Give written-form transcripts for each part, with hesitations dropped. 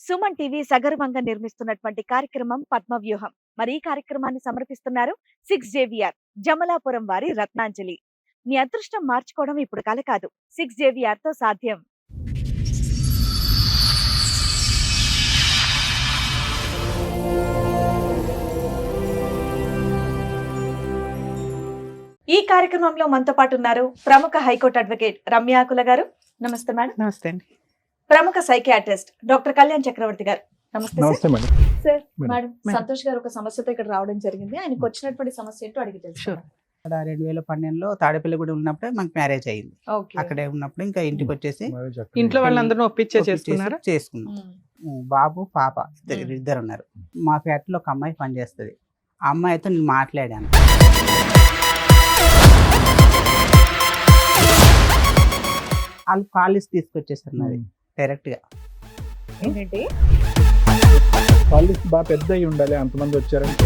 Suman TV సగర్వంగా నిర్మిస్తున్నటువంటి కార్యక్రమం పద్మవ్యూహం. మరి ఈ కార్యక్రమాన్ని సమర్పిస్తున్నారు 6 JVR జమలాపురం వారి రత్నాంజలి. మీ అదృష్టం మార్చుకోవడం ఇప్పుడు కల కాదు, 6 JVR తో సాధ్యం. ఈ కార్యక్రమంలో మనతో పాటు ఉన్నారు ప్రముఖ హైకోర్టు అడ్వకేట్ రమ్యాకుల గారు. నమస్తే మేడం. నమస్తే అండి. ప్రముఖ సైకియాట్రిస్ట్ డాక్టర్ కళ్యాణ్ చక్రవర్తి గారు. నమస్తే నమస్తే madam. Sir. Madam. Madam, Santosh గారు ఒక సమస్యతో ఇక్కడ రావడం జరిగింది. ఆయనకు వచ్చినటువంటి సమస్య ఏంటో అడిగి తెలుసుకుందాం. 2012లో తాడేపల్లిగూడెం ఉన్నప్పుడే మాకు మ్యారేజ్ అయ్యింది. ఓకే. అక్కడే ఉన్నప్పుడు ఇంకా ఇంటికి వచ్చేసి ఇంట్లో వాళ్ళందరూ ఒప్పించే చేసుకున్నారా? చేసుకున్నాం. ఉమ్. బాబు పాప ఇద్దరు ఉన్నారు. మా ఫ్యాక్టరీలో ఒక అమ్మాయి పనిచేస్తుంది. ఆ అమ్మాయితో నేను మాట్లాడాను. వాళ్ళు కాలేజ్ తీసుకొచ్చేసారు నాది డైరెక్ట్ గా. ఏంటంటే వాళ్ళు బాగా పెద్ద అయి ఉండాలి, అంతమంది వచ్చారంటే.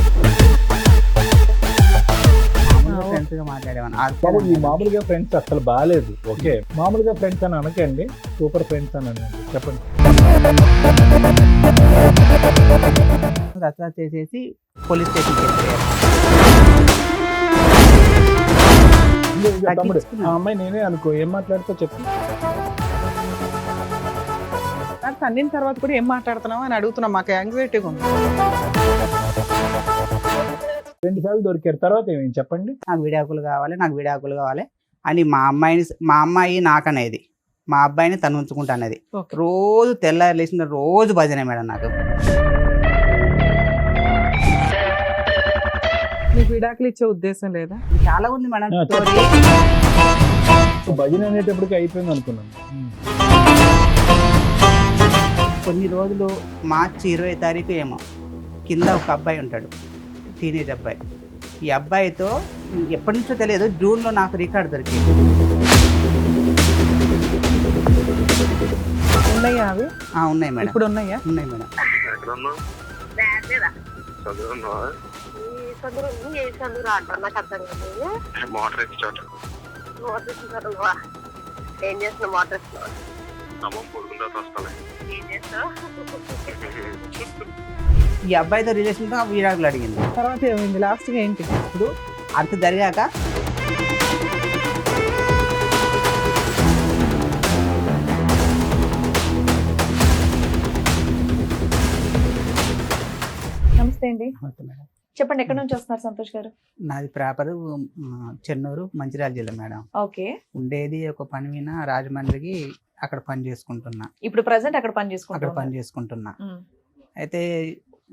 మామూలుగా ఫ్రెండ్స్ గా మాట్లాడేవాను. బాబు ఈ మామూలుగా ఫ్రెండ్స్ అసలు బాగాలేదు. ఓకే, మామూలుగా ఫ్రెండ్స్ అని అనకండి, సూపర్ ఫ్రెండ్స్ అని అనండి. చెప్పండి. రచ్చ చేసేసి పోలీస్ స్టేషన్కి వెళ్ళిపోయారు. తమ్ముడు, ఆ అమ్మాయి నేనే అనుకో, ఏం మాట్లాడుతూ చెప్పు. నాకు తన్నిన తర్వాత కూడా ఏం మాట్లాడుతున్నావు అని అడుగుతున్నా. మాకు యాంగ్జైటీగా ఉంది. 2 సార్లు దొరికారు, తర్వాత ఏమేమి చెప్పండి. నాకు విడాకులు కావాలి అని మా అమ్మాయి నాకనేది, మా అబ్బాయిని తను ఉంచుకుంటా అనేది. ఓకే. రోజు తెల్లారి లేచిన రోజు భజనే మేడం నాకు. నీకు విడాకులు ఇచ్చే ఉద్దేశం లేదా? చాలా ఉంది మేడం ఆ, స్టోరీ. భజన అనేటప్పటికి అయిపోయింది అనుకున్నాను. కొన్ని రోజులు మార్చి 20 తారీఖు ఏమో కింద ఒక అబ్బాయి ఉంటాడు, టీనేజ్ అబ్బాయి. ఈ అబ్బాయితో ఎప్పటి నుంచో తెలియదు, జూన్లో నాకు రికార్డు దొరికింది. ఉన్నాయా అవి? ఉన్నాయి మేడం, ఇప్పుడు ఉన్నాయా? ఉన్నాయి మేడం. ఏం చేస్తున్నా మోటార్ ఈ అబ్బాయితో రిలేషన్తో విడాకులు అడిగింది. తర్వాత ఏమైంది? లాస్ట్గా ఏంటి? ఇప్పుడు అంత జరిగాక నమస్తే అండి. మేడం, చెప్పండి, ఎక్కడి నుంచి వస్తున్నారు సంతోష్ గారు? నాది ప్రాపర్ చెన్నూరు, మంచిర్యాల జిల్లా మేడం. ఓకే. ఉండేది ఒక పని మీద రాజమండ్రికి, అక్కడ పని చేసుకుంటున్నా. ఇప్పుడు ప్రెసెంట్ అక్కడ పని అక్కడ పని చేసుకుంటారు. చేసుకుంటున్నా. అయితే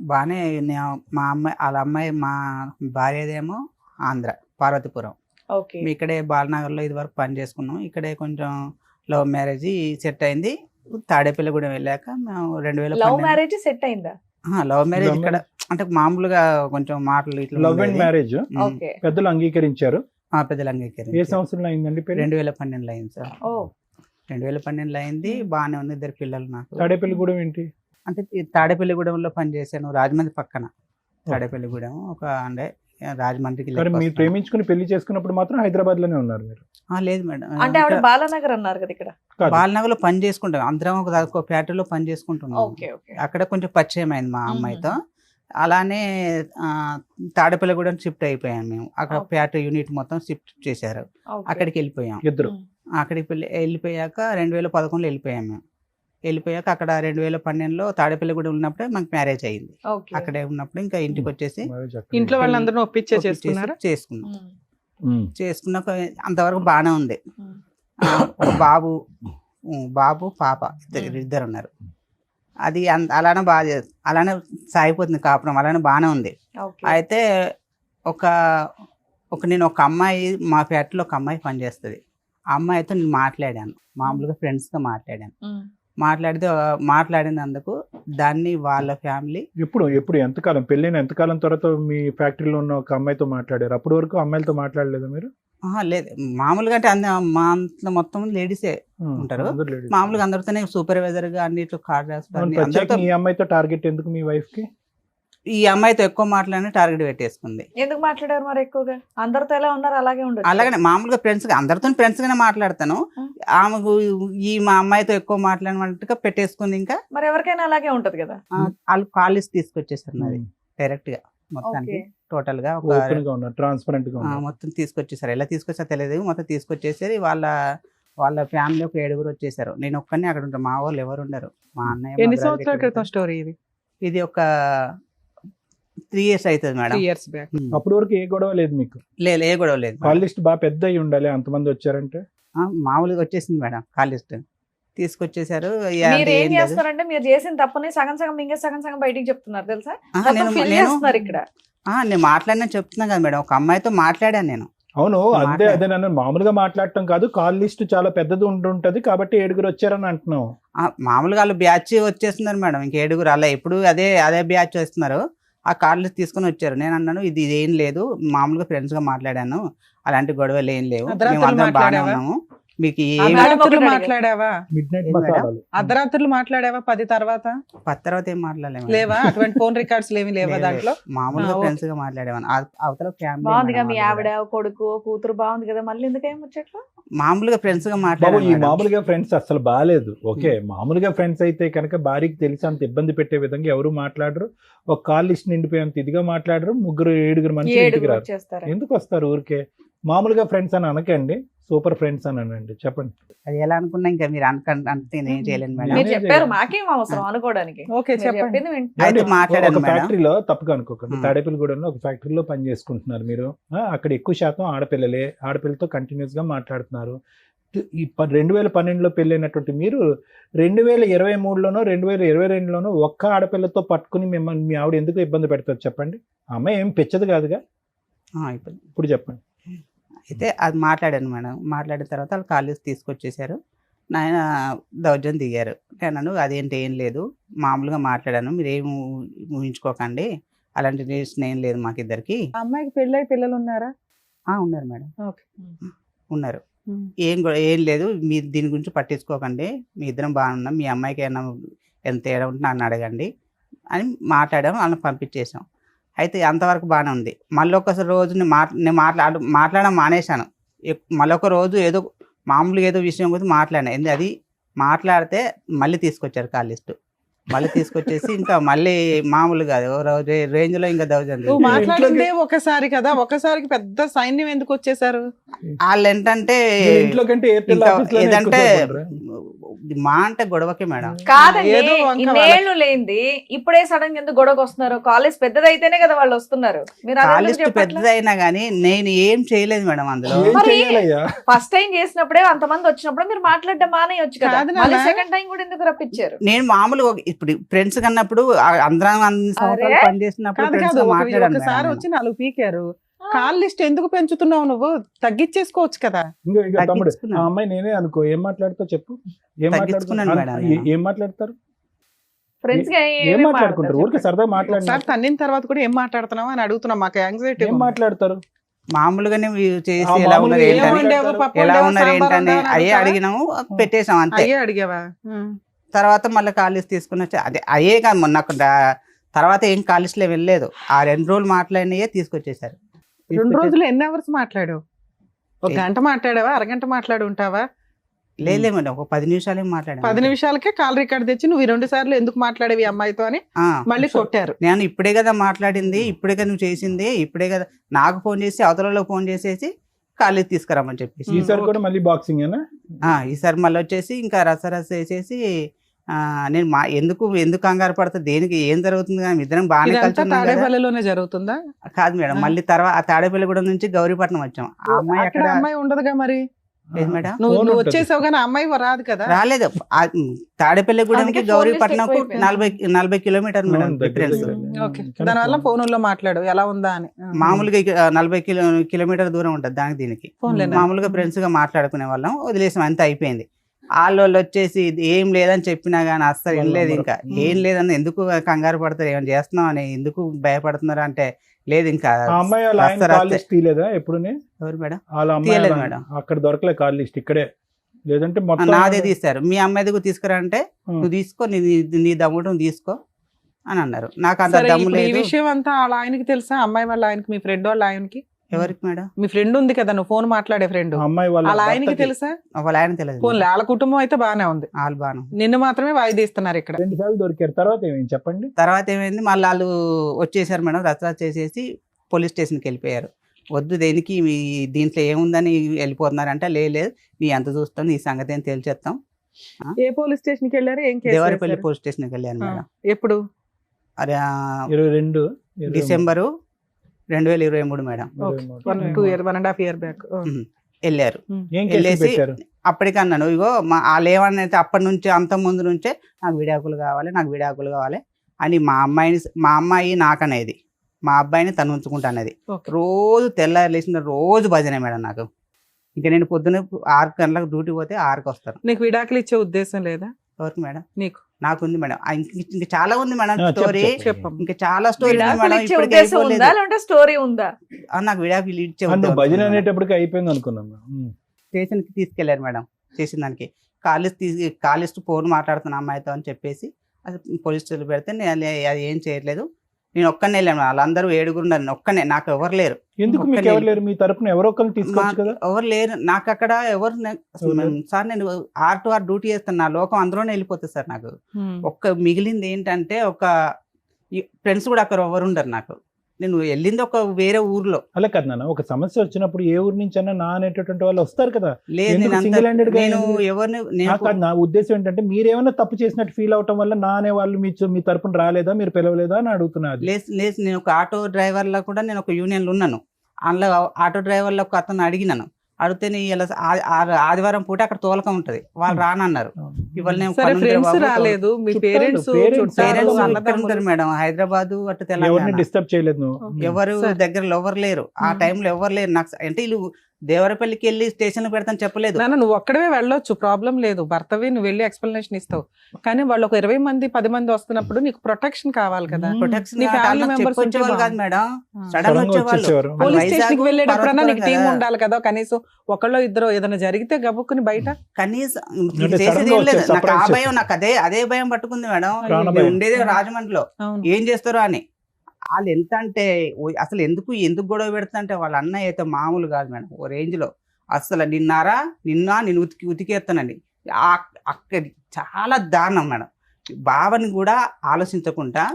బాగానే మా అమ్మాయి, వాళ్ళ అమ్మాయి, మా భార్యదేమో ఆంధ్ర, పార్వతీపురం. ఓకే. మేము ఇక్కడే బాలనగర్లో ఇది వరకు పని చేసుకున్నాం. ఇక్కడే కొంచెం లవ్ మ్యారేజ్ సెట్ అయింది. తాడేపల్లిగూడెం వెళ్ళాక మేము లవ్ 2012 మ్యారేజ్ సెట్ అయిందా? లవ్ మ్యారేజ్ ఇక్కడ అంటే మామూలుగా కొంచెం మాటలు ఇట్లా లవ్ అండ్ మ్యారేజ్ ఓకే. పెద్దలు అంగీకరించారు. పెద్దలు ఏ అంగీకరించారు. సంవత్సరంలో అయిందండి పెళ్లి? 2012 అయింది సార్. ఓ 2012 అయింది. బాగానే ఉంది, 2 పిల్లలు నాకు. తాడేపల్లిగూడెం ఏంటి? అంటే ఈ తాడేపల్లిగూడెంలో పనిచేశాను, రాజమండ్రి పక్కన. తాడేపల్లిగూడెం ఒక అంటే రాజమండ్రికి మరి మీరు ప్రేమించుకుని పెళ్లి చేసుకున్నప్పుడు మాత్రం హైదరాబాద్ లోనే ఉన్నారు మీరు? లేదు మేడం. అంటే ఆవిడ బాలానగర్ అన్నారు కదా ఇక్కడ. కాదు. బాలనగర్ లో పని చేసుకుంటాం అందరం, ఒక ఫ్యాక్టరీలో పని చేసుకుంటున్నాం. ఓకే. ఓకే. అక్కడ కొంచెం పరిచయం అయింది మా అమ్మాయితో. అలానే తాడేపల్లిగూడెం షిఫ్ట్ అయిపోయాం మేము. అక్కడ ఓకే. ఫ్యాక్టరీ యూనిట్ మొత్తం షిఫ్ట్ చేశారు. ఓకే. అక్కడికి వెళ్ళిపోయాం. ఇద్దరు? అక్కడికి వెళ్ళిపోయాక 2011లో వెళ్ళిపోయాం మేము. వెళ్ళిపోయాక అక్కడ 2012లో తాడేపల్లిగూడెం ఉన్నప్పుడే మాకు మ్యారేజ్ అయ్యింది. ఓకే. అక్కడే ఉన్నప్పుడు ఇంకా ఇంటికి వచ్చేసి ఇంట్లో వాళ్ళందరూ ఒప్పించే చేసుకున్నారా? చేసుకున్నాం. ఉమ్. చేసుకున్నాక అంతవరకు బాగానే ఉంది. ఉమ్. ఒక బాబు పాప ఇద్దరు ఉన్నారు. అది అలానే అలానే సాగిపోతుంది కాపురం, అలానే బాగానే ఉంది. ఓకే. అయితే నేను ఒక అమ్మాయి, మా ఫ్యాక్టరీలో ఒక అమ్మాయి పనిచేస్తుంది. ఆ అమ్మాయితో నేను మాట్లాడాను, మామూలుగా ఫ్రెండ్స్గా మాట్లాడాను. ఉమ్. మాట్లాడినందుకు దాన్ని వాళ్ళ ఫ్యామిలీ ఎప్పుడు ఎంతకాలం పెళ్ళైన ఎంతకాలం తర్వాత మీ ఫ్యాక్టరీలో ఉన్న ఒక అమ్మాయితో మాట్లాడారు? అప్పటి వరకు అమ్మాయిలతో మాట్లాడలేదు మీరు? లేదు, మామూలుగా అంటే మా అంతా మొత్తం లేడీసే ఉంటారు. అందరూ ladies. మామూలుగా అందరితోనే సూపర్వైజర్ గా అన్నిట్లో కార్డ్ ప్రత్యేకంగా ఈ అమ్మాయితో టార్గెట్ ఎందుకు మీ వైఫ్ కి? ఈ అమ్మాయితో ఎక్కువ మాట్లాడిన టార్గెట్ పెట్టేసుకుంది. ఎందుకు మాట్లాడారు మరి ఎక్కువగా? అందరితో ఎలా ఉన్నారు అలాగే ఉండదు. అలాగనే మామూలుగా అందరితో ఫ్రెండ్స్ గానే మాట్లాడతాను. ఆమెకు మా అమ్మాయితో ఎక్కువ మాట్లాడినట్టుగా పెట్టేసుకుంది. ఇంకా మరి ఎవరికైనా అలాగే ఉంటది కదా. వాళ్ళు కాలేజ్ తీసుకొచ్చేసారు నాది డైరెక్ట్ గా మొత్తానికి టోటల్ గా ట్రాన్స్పరెంట్ గా మొత్తం తీసుకొచ్చేసారు. ఎలా తీసుకొచ్చారో తెలియదు, మొత్తం తీసుకొచ్చేసారు. వాళ్ళ ఫ్యామిలీ ఒక 7 వచ్చేసారు. నేను ఒక్కనే అక్కడ ఉంటాను, మా వాళ్ళు ఎవరు ఉండరు. మా అన్నయ్య ఎన్ని సంవత్సరాల క్రితం స్టోరీ ఇది? ఇది ఒక 3 years అవుతుంది మేడం. 3 years back. అప్పటి వరకు ఏ గొడవ లేదు మీకు? లేదు, ఏ గొడవ లేదు. కాల్ లిస్ట్ బాగా పెద్ద అయి ఉండాలి, అంతమంది వచ్చారంటే. మామూలుగా వచ్చేసింది మేడం కాల్ లిస్ట్ తీసుకొచ్చేసారు. మీరు ఏం చేస్తారంటే మీరు చేసిన తప్పని సగం సగం మింగే సగం సగం బయటికి చెప్తున్నారు తెలుసా. నేను మాట్లాడినా చెప్తున్నా కదా మేడం, ఒక అమ్మాయితో మాట్లాడాను నేను. అవును, అదే నన్ను మామూలుగా మాట్లాడటం కాదు, కాల్ లిస్ట్ చాలా పెద్దది ఉంటుంటది కాబట్టి 7 వచ్చారని అంటున్నావు. మామూలుగా వాళ్ళు బ్యాచ్ వచ్చేస్తున్నారు మేడం, ఇంక 7 అలా ఎప్పుడు అదే బ్యాచ్ వస్తున్నారు. ఆ కాల్ లిస్ట్ తీసుకుని వచ్చారు. నేను అన్నాను ఇది ఏం లేదు, మామూలుగా ఫ్రెండ్స్ గా మాట్లాడాను, అలాంటి గొడవలు ఏం లేవు, మేము అందరం బాగానే ఉన్నాము. మీకు మాట్లాడావా? అర్ధరాత్రులు మాట్లాడావా? 10 తర్వాత ఏం మాట్లాడలేము. లేవా అటువంటి ఫోన్ రికార్డ్స్ ఏమి లేవా దాంట్లో? మామూలుగా ఫ్రెండ్స్ గా మాట్లాడేవాను. అవతల బాగుందిగా మీ ఆవిడ కొడుకు కూతురు బాగుంది కదా, మళ్ళీ ఎందుకేం వచ్చేట్లు? మామూలుగా ఫ్రెండ్స్ గా ఈ మామూలుగా ఫ్రెండ్స్ అసలు బాగాలేదు. ఓకే, మామూలుగా ఫ్రెండ్స్ అయితే కనుక భార్యకి తెలిసి అంత ఇబ్బంది పెట్టే విధంగా ఎవరు మాట్లాడరు. ఒక కాల్ లిస్ట్ నిండిపోయేంత ఇదిగా మాట్లాడరు. 7 మనుషులు ఇంటికి రారు. ఎందుకు వస్తారు ఊరికే? మామూలుగా ఫ్రెండ్స్ అని అనకండి, సూపర్ ఫ్రెండ్స్ అని అనండి. చెప్పండి. అది ఎలా అనుకున్నా ఇంకా మీరు అంతే నేను చేయలేను మేడం. మీరు చెప్పారు, మాకేం అవసరం అనుకోవడానికి. ఓకే చెప్పండి. ఒక ఫ్యాక్టరీలో తప్పగా అనుకోకండి, తాడేపల్లిగూడెంలో ఒక ఫ్యాక్టరీలో పని చేసుకుంటున్నారు మీరు. అక్కడ ఎక్కువ శాతం ఆడపిల్లలతో కంటిన్యూస్ గా మాట్లాడుతున్నారు. ఈ 2012లో పెళ్ళైనటువంటి మీరు 2023లోనో 2022లోనో ఒక్క ఆడపిల్లతో పట్టుకుని మిమ్మల్ని మీ ఆవిడ ఎందుకు ఇబ్బంది పెడతారు చెప్పండి? అమ్మాయి ఏం పెచ్చదు కాదుగా. ఇప్పుడు చెప్పండి. అయితే అది మాట్లాడాను మేడం. మాట్లాడిన తర్వాత వాళ్ళు కాలేజ్ తీసుకొచ్చేసారు. నాయన దౌర్జన్యం దిగారు. నేను అదేంటి ఏం లేదు, మామూలుగా మాట్లాడాను, మీరు ఏం ఊహించుకోకండి, అలాంటి రిలేషన్ ఏం లేదు మాకిద్దరికి. అమ్మాయికి పెళ్ళై పిల్లలు ఉన్నారా? ఉన్నారు మేడం, ఉన్నారు. ఏం లేదు, మీరు దీని గురించి పట్టించుకోకండి, మీ ఇద్దరం బాగున్నాం, మీ అమ్మాయికి ఏమైనా ఎంత తేడా ఉంటే నన్ను అడగండి అని మాట్లాడాము. వాళ్ళని పంపించేసాం. అయితే అంతవరకు బాగానే ఉంది. మళ్ళీ ఒకసారి రోజు నేను మాట్లాడడం మానేశాను. మళ్ళీ ఒక రోజు ఏదో మామూలుగా ఏదో విషయం గురించి మాట్లాడాను. అది మాట్లాడితే మళ్ళీ తీసుకొచ్చారు కాల్ లిస్ట్. మళ్ళీ తీసుకొచ్చేసి ఇంకా మళ్ళీ మామూలుగా రోజు రేంజ్ లో ఇంకా దౌర్జన్యం. మాట్లాడిందే ఒకసారి కదా, ఒకసారికి పెద్ద సైన్యం ఎందుకు వచ్చేసారు? వాళ్ళు ఏంటంటే ఏదంటే మా అంటే గొడవకే మేడం. కాదండి, ఇన్నేళ్ళు లేనిది ఇప్పుడే సడన్ గా ఎందుకు గొడవకు వస్తున్నారు? కాలేజ్ పెద్దదైతేనే కదా వాళ్ళు వస్తున్నారు. కాలేజ్ పెద్దదైనా గానీ నేను ఏం చేయలేదు మేడం అందులో. ఫస్ట్ టైం చేసినప్పుడే అంతమంది వచ్చినప్పుడు మీరు మాట్లాడడం మానేయొచ్చు కదా, సెకండ్ టైం కూడా ఎందుకు రప్పించారు? నేను మామూలుగా ఇప్పుడు ఫ్రెండ్స్ కన్నప్పుడు అందరం పని చేసినప్పుడు ఒకసారి వచ్చి 4 పీకారు. కాల్ లిస్ట్ ఎందుకు పెంచుతున్నావు? నువ్వు తగ్గించేసుకోవచ్చు కదా. అమ్మాయి నేనే అనుకో, ఏం మాట్లాడుతావు చెప్పు? ఏం మాట్లాడతారు? ఫ్రెండ్స్ ఏం మాట్లాడుకుంటారు? ఊరికే సరదా మాట్లాడుతారు. తన్నిన తర్వాత కూడా ఏం మాట్లాడుతున్నావు అని అడుగుతున్నా. మాకు యాంగ్జైటీ. ఏం మాట్లాడతారు? మామూలుగానే చేసి ఎలా ఉన్నారు ఏంటని అయ్యే అడిగినాము, పెట్టేసాం అంతే. అడిగావా? తర్వాత మళ్ళీ కాల్ లిస్ట్ తీసుకుని వచ్చి అయ్యే కాదు, మొన్న తర్వాత ఏం కాల్ లిస్ట్ లో వెళ్ళలేదు. ఆ 2 రోజులు మాట్లాడినయే తీసుకొచ్చేసారు. 2 రోజులు ఎన్ని అవర్స్ మాట్లాడావు? 1 గంట మాట్లాడావా? అరగంట మాట్లాడి ఉంటావా? లేదు మేడం, ఒక 10 నిమిషాలు మాట్లాడాను. 10 నిమిషాలకే కాల్ రికార్డ్ తెచ్చి నువ్వు 2 సార్లు ఎందుకు మాట్లాడేవి అమ్మాయితో అని మళ్ళీ కొట్టారు. నేను ఇప్పుడే కదా మాట్లాడింది, ఇప్పుడే కదా నువ్వు చేసింది, ఇప్పుడే కదా నాకు ఫోన్ చేసి అవతలలో ఫోన్ చేసేసి కాలేజ్ తీసుకురామని చెప్పేసి. ఈసారి కూడా మళ్ళీ బాక్సింగ్ ఈసారి మళ్ళీ వచ్చేసి ఇంకా రసరస వేసేసి నేను ఎందుకు కంగారు పడతా, దేనికి ఏం జరుగుతుంది కానీ ఇద్దరం బాగానే తాడేపల్లిలోనే జరుగుతుందా? కాదు మేడం, మళ్ళీ తర్వాత ఆ తాడేపల్లిగూడెం నుంచి గౌరీపట్నం వచ్చాం. ఆ అమ్మాయి అక్కడ అమ్మాయి ఉండదుగా మరి. మేడం నువ్వు వచ్చేసావు కానీ అమ్మాయి రాదు కదా. రాలేదు. తాడేపల్లిగూడెంకి గౌరీపట్నం 40 కిలోమీటర్ మేడం డిఫరెన్స్. దానివల్ల ఫోన్లో మాట్లాడు ఎలా ఉందా అని. మామూలుగా 40 కిలోమీటర్ దూరం ఉంటుంది దానికి దీనికి. మామూలుగా ఫ్రెండ్స్ గా మాట్లాడుకునే వాళ్ళం, వదిలేసాం, అంతా అయిపోయింది. వాళ్ళు వచ్చేసి ఏం లేదని చెప్పినా గానీ అస్సలు ఏం లేదు, ఇంకా ఏం లేదని ఎందుకు కంగారు పడతారు, ఏమైనా చేస్తున్నాం అని ఎందుకు భయపడుతున్నారు అంటే లేదు ఇంకా. ఎప్పుడు ఎవరు మేడం? తీయలేదు మేడం, అక్కడ దొరకలే కాల్ లిస్ట్, ఇక్కడే లేదంటే నాదే తీస్తారు. మీ అమ్మాయి దగ్గర తీసుకురా అంటే నువ్వు తీసుకో, నీ దమ్ముడు తీసుకో అని అన్నారు. నాకు అంత సరే, దమ్ము ఇప్పుడు ఈ లేదు. విషయం అంతా వాళ్ళ ఆయనకి తెలుసా? అమ్మాయి వాళ్ళ ఆయనకి, మీ ఫ్రెండ్ వాళ్ళ ఆయనకి? ఎవరికి మేడం? మీ ఫ్రెండ్ ఉంది కదా, నువ్వు ఫోన్ మాట్లాడే ఫ్రెండ్, ఆ అమ్మాయి వాళ్ళ వాళ్ళ ఆయనకి భర్తకి తెలుసా? వాళ్ళ ఆయన తెలియదు ఫోన్ వాళ్ళ కుటుంబం అయితే బానే ఉంది, వాళ్ళు బాను. నిన్ను మాత్రమే వాయిదీస్తున్నారు ఇక్కడ. 2 సార్లు దొరికారు. తర్వాత ఏమైంది చెప్పండి. తర్వాత ఏమైంది, మళ్ళీ వాళ్ళు వచ్చేసారు మేడం, రచ్చ చేసేసి పోలీస్ స్టేషన్కి వెళ్ళిపోయారు. వద్దు దేనికి మీ దీంట్లో ఏముందని వెళ్ళిపోతున్నారంటే, లేదు నీ ఎంత చూస్తాం, నీ సంగతి ఏం తేల్చేస్తాం. ఏ పోలీస్ స్టేషన్ కి వెళ్ళారు? ఏం కేసు దేవరపల్లి వేశారు? పోలీస్ స్టేషన్కి వెళ్ళాను మేడం. ఎప్పుడు? అదే 22 డిసెంబరు 2023 మేడం 1.5 year బ్యాక్. వెళ్ళారు. ఏం కేసు వెళ్ళేసి పెట్టారు? అప్పటికి అన్నాను, ఇగో వాళ్ళు ఏమన్నైతే అప్పటి నుంచి అంత ముందు నుంచే నాకు విడాకులు కావాలి అని మా అమ్మాయి నాకనేది, మా అబ్బాయిని తను ఉంచుకుంటా అనేది. Okay. రోజు తెల్లారి లేచిన రోజు భజనే మేడం నాకు. ఇంకా నేను పొద్దున్న 6 గంటలకు డ్యూటీ పోతే 6కి వస్తాను. నీకు విడాకులు ఇచ్చే ఉద్దేశం లేదా? ఎవరికి మేడం? నీకు. నాకుంది మేడం. ఇంకా చాలా ఉంది మేడం చెప్పు, స్టోరీ. చెప్పమ్మా. ఇంకా చాలా స్టోరీ ఉంది విడాకులు మేడం. ఇచ్చే ఇప్పటికీ ఉద్దేశం అయిపోలేదు. ఉందా లేదంటే స్టోరీ ఉందా? నాకు విడాకులు ఇచ్చే నువ్వు ఉద్దేశం భజన ఉంది మేడం. అనేటప్పటికి అయిపోయింది అనుకున్నాం. స్టేషన్కి తీసుకెళ్లారు మేడం. చేసిన దానికి కాలేజ్ ఫోన్ మాట్లాడుతున్నా అమ్మాయితో అని చెప్పేసి అది పోలీస్ స్టేషన్ పెడితే నేను అది ఏం చేయట్లేదు, నేను ఒక్కనే వెళ్ళాను. వాళ్ళందరూ 7 ఉన్నారు, ఒక్కనే, నాకు ఎవరు లేరు. ఎందుకు మీకు ఎవరు లేరు? మీ తరపున ఎవరో ఒకరిని తీసుకోవచ్చు కదా. ఎవరు లేరు నాకు అక్కడ. సార్ నేను ఆర్ టు ఆర్ డ్యూటీ చేస్తాను, నా లోకం అందులోనే వెళ్ళిపోతుంది సార్. నాకు ఒక్క మిగిలింది ఏంటంటే ఫ్రెండ్స్ కూడా అక్కడ ఎవరు ఉండరు నాకు. నేను వెళ్ళింది ఒక వేరే ఊర్లో. అలా కదా నాన్న, ఒక సమస్య వచ్చినప్పుడు ఏ ఊరు నుంచి అన్నా నా అనేటటువంటి వాళ్ళు వస్తారు కదా. లేదు ఎందుకు నేను single handed గా నేను ఎందుకు? ఎవరిని నాకు కాదు, నా ఉద్దేశం ఏంటంటే మీరేమైనా తప్పు చేసినట్టు ఫీల్ అవటం వల్ల నా అనే వాళ్ళు మీ తరపున రాలేదా, మీరు పిలవలేదా అని అడుగుతున్నారు. లేదు నేను ఒక ఆటో డ్రైవర్లో కూడా నేను ఒక యూనియన్లో ఉన్నాను. అందులో ఆటో డ్రైవర్లో ఒక అతను అడిగినాను, అడిగితే ఇలా ఆదివారం పూట అక్కడ తోలకం ఉంటది, వాళ్ళు రానన్నారు. ఇవాళ నేను సరే, ఫ్రెండ్స్ రాలేదు, మీ చుట్టాలు, పేరెంట్స్ పేరెంట్స్ అన్నదమ్ములు ఉంటారు మేడం, హైదరాబాద్ అటు ఎవరిని తెలంగాణ. డిస్టర్బ్ చేయలేదు నువ్వు. ఎవరు సరే. దగ్గరలో ఎవరు లేరు ఆ టైంలో, ఎవరు లేరు నాకు. అంటే వీళ్ళు దేవరపల్లికి వెళ్ళి స్టేషన్ లో పెడతాను చెప్పలేదు. నాన్న నువ్వు ఒక్కడవే వెళ్ళొచ్చు, ప్రాబ్లం లేదు, భర్తవి నువ్వు వెళ్ళి ఎక్స్ప్లెనేషన్ ఇస్తావు. కానీ వాళ్ళు ఒక 20 మంది 10 మంది వస్తున్నప్పుడు నీకు ప్రొటెక్షన్ కావాలి కదా. ప్రొటెక్షన్ నీ family members చెప్పొచ్చేవాళ్ళు ఉంటే కాదు మేడం, ఆ. సడన్ సడన్ గా వచ్చేవాళ్ళు. వచ్చేసేవారు. పోలీస్ వైజాగ్, స్టేషన్ కి వెళ్ళేటప్పుడన్నా నీకు టీం పర్వతపురం ఉండాలి కదా, కనీసం ఒకళ్ళో ఇద్దరు ఏదైనా జరిగితే గబుక్కుని బయట. కనీసం అంటే చేసేది sudden గా ఏం లేదు. వచ్చే నాకు ఆ surprise భయం, నాకు అదే భయం పట్టుకుంది మేడం. ప్రాణ నేను భయం. ఉండేది రాజమండ్రిలో, అవును. ఏం చేస్తారో అని. వాళ్ళు ఎంత అంటే అసలు ఎందుకు గొడవ పెడుతుంటే వాళ్ళ అన్నయ్య అయితే మామూలు కాదు మేడం, ఓ రేంజ్ లో. అసలు నిన్ను ఉతికేస్తానండి. అక్కడ చాలా దారుణం మేడం. బావని కూడా ఆలోచించకుండా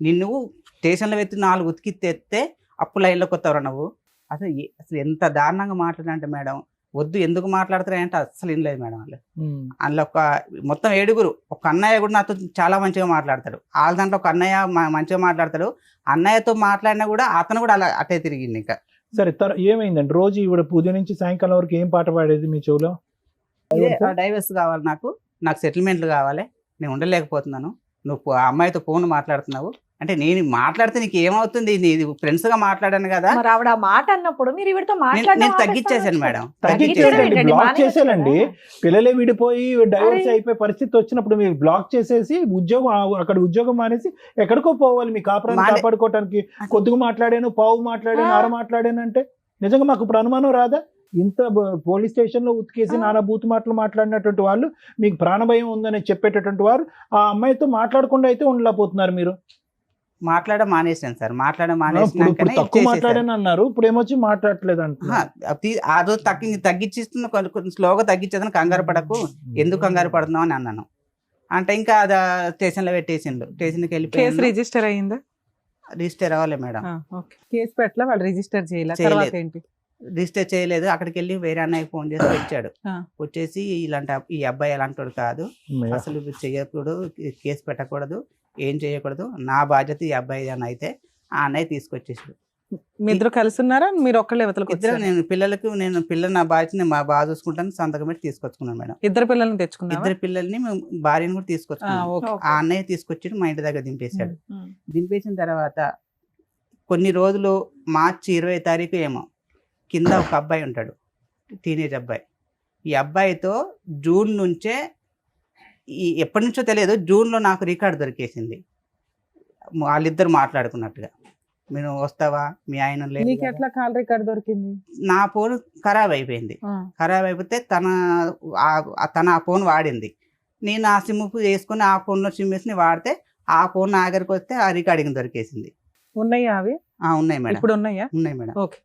నిన్ను స్టేషన్లో పెట్టి 4 ఉతికితే అప్పు లైన్లోకి వస్తావు నువ్వు. అసలు ఎంత దారుణంగా మాట్లాడంటే మేడం, వద్దు ఎందుకు మాట్లాడతారంటే అసలు ఏం లేదు మేడం. వాళ్ళు అందులో మొత్తం 7, ఒక అన్నయ్య కూడా నాతో చాలా మంచిగా మాట్లాడతాడు. వాళ్ళ దాంట్లో ఒక అన్నయ్య మంచిగా మాట్లాడతాడు. అన్నయ్యతో మాట్లాడినా కూడా అతను కూడా అలా అట్టే తిరిగింది. ఇంకా సరే, ఏమైందండి? రోజు ఇవిడ ఉదయం నుంచి సాయంకాలం వరకు ఏం పాట పాడేది మీ చెవులో? డైవర్స్ కావాలి, నాకు సెటిల్మెంట్లు కావాలి, నేను ఉండలేకపోతున్నాను, నువ్వు ఆ అమ్మాయితో ఫోన్ మాట్లాడుతున్నావు అంటే నేను మాట్లాడితే నీకు ఏమవుతుంది, నీది ఫ్రెండ్స్ గా మాట్లాడాను కదా. మరి ఆవిడ ఆ మాట అన్నప్పుడు మీరు ఈవిడతో నేను తగ్గించేసాను మేడం. తగ్గించేసానండి, బ్లాక్ చేశానండి. పిల్లలే విడిపోయి డైవర్స్ అయిపోయే పరిస్థితి వచ్చినప్పుడు మీరు బ్లాక్ చేసేసి అక్కడ ఉద్యోగం మానేసి ఎక్కడికో పోవాలి మీ కాపురాన్ని కాపాడుకోవటానికి. కొద్దిగా మాట్లాడాను, పావు మాట్లాడాను, అర మాట్లాడాను అంటే నిజంగా మాకు ఇప్పుడు అనుమానం రాదా? ఇంత పోలీస్ స్టేషన్ లో ఉతికేసి నానా బూత్ మాటలు మాట్లాడినటువంటి వాళ్ళు, మీకు ప్రాణభయం ఉందని చెప్పేటటువంటి వారు ఆ అమ్మాయితో మాట్లాడకుండా అయితే ఉండలేకపోతున్నారు. మీరు మానేసాను సార్, తక్కువ మాట్లాడాను అన్నారు, ఇప్పుడు ఏమొచ్చి మాట్లాడట్లేదు అంటున్నారు. అదో తగ్గించిస్తున్న కొంచెం స్లోగా తగ్గించేదని, కంగారు పడకు, ఎందుకు కంగారు పడుతున్నావు అని అన్నాను. అంటే ఇంకా అది స్టేషన్ లో పెట్టేసిండు. స్టేషన్కి కేసు వెళ్ళిపోయి రిజిస్టర్ అయ్యిందా? రిజిస్టర్ అవ్వాలి మేడం. కేసు పెట్టలే, వాళ్ళు రిజిస్టర్ చేయలేదు. తర్వాత ఏంటి? రిజిస్టర్ చేయలేదు. అక్కడికి వెళ్ళి వేరే అన్నయ్య ఫోన్ చేసి వచ్చాడు. వచ్చేసి ఈ అబ్బాయి ఎలాంటి కాదు, అసలు చేయకూడదు, కేసు పెట్టకూడదు, ఏం చేయకూడదు, నా బాధ్యత ఈ అబ్బాయి అని అయితే ఆ అన్నయ్య తీసుకొచ్చేసాడు. మీ ఇద్దరు కలిసి ఉన్నారా? మీరు ఒక్కళ్ళే ఇద్దరు నేను పిల్లలు నా బాధ్యత బాగా చూసుకుంటాను, సంతకం పెట్టి తీసుకొచ్చుకున్నాను మేడం. ఇద్దరు పిల్లల్ని తెచ్చుకున్నా? ఇద్దరు పిల్లల్ని భార్యను కూడా తీసుకొచ్చుకున్నాను. ఆ అన్నయ్య తీసుకొచ్చి మా ఇంటి దగ్గర దింపేశాడు. దింపేసిన తర్వాత కొన్ని రోజులు మార్చి 20వ తారీఖు ఏమో కింద ఒక అబ్బాయి ఉంటాడు, టీనేజ్ అబ్బాయి. ఈ అబ్బాయితో జూన్ నుంచే ఎప్పటి నుంచో తెలియదు, జూన్లో నాకు రికార్డు దొరికేసింది. వాళ్ళిద్దరు మాట్లాడుకున్నట్టుగా, నేను వస్తావా, మీ ఆయన లేదు. నీకు ఎట్లా కాల్ రికార్డ్ దొరికింది? నా ఫోన్ ఖరాబ్ అయిపోయింది. ఖరాబ్ అయిపోతే తన ఆ ఫోన్ వాడింది. నేను ఆ సిమ్ వేసుకుని ఆ ఫోన్లో సిమ్ వేసి వాడితే ఆ ఫోన్ నా దగ్గరికి వస్తే ఆ రికార్డింగ్ దొరికేసింది. ఉన్నాయా అవి? ఉన్నాయి మేడం, ఇప్పుడు ఉన్నాయా? ఉన్నాయి మేడం. ఓకే.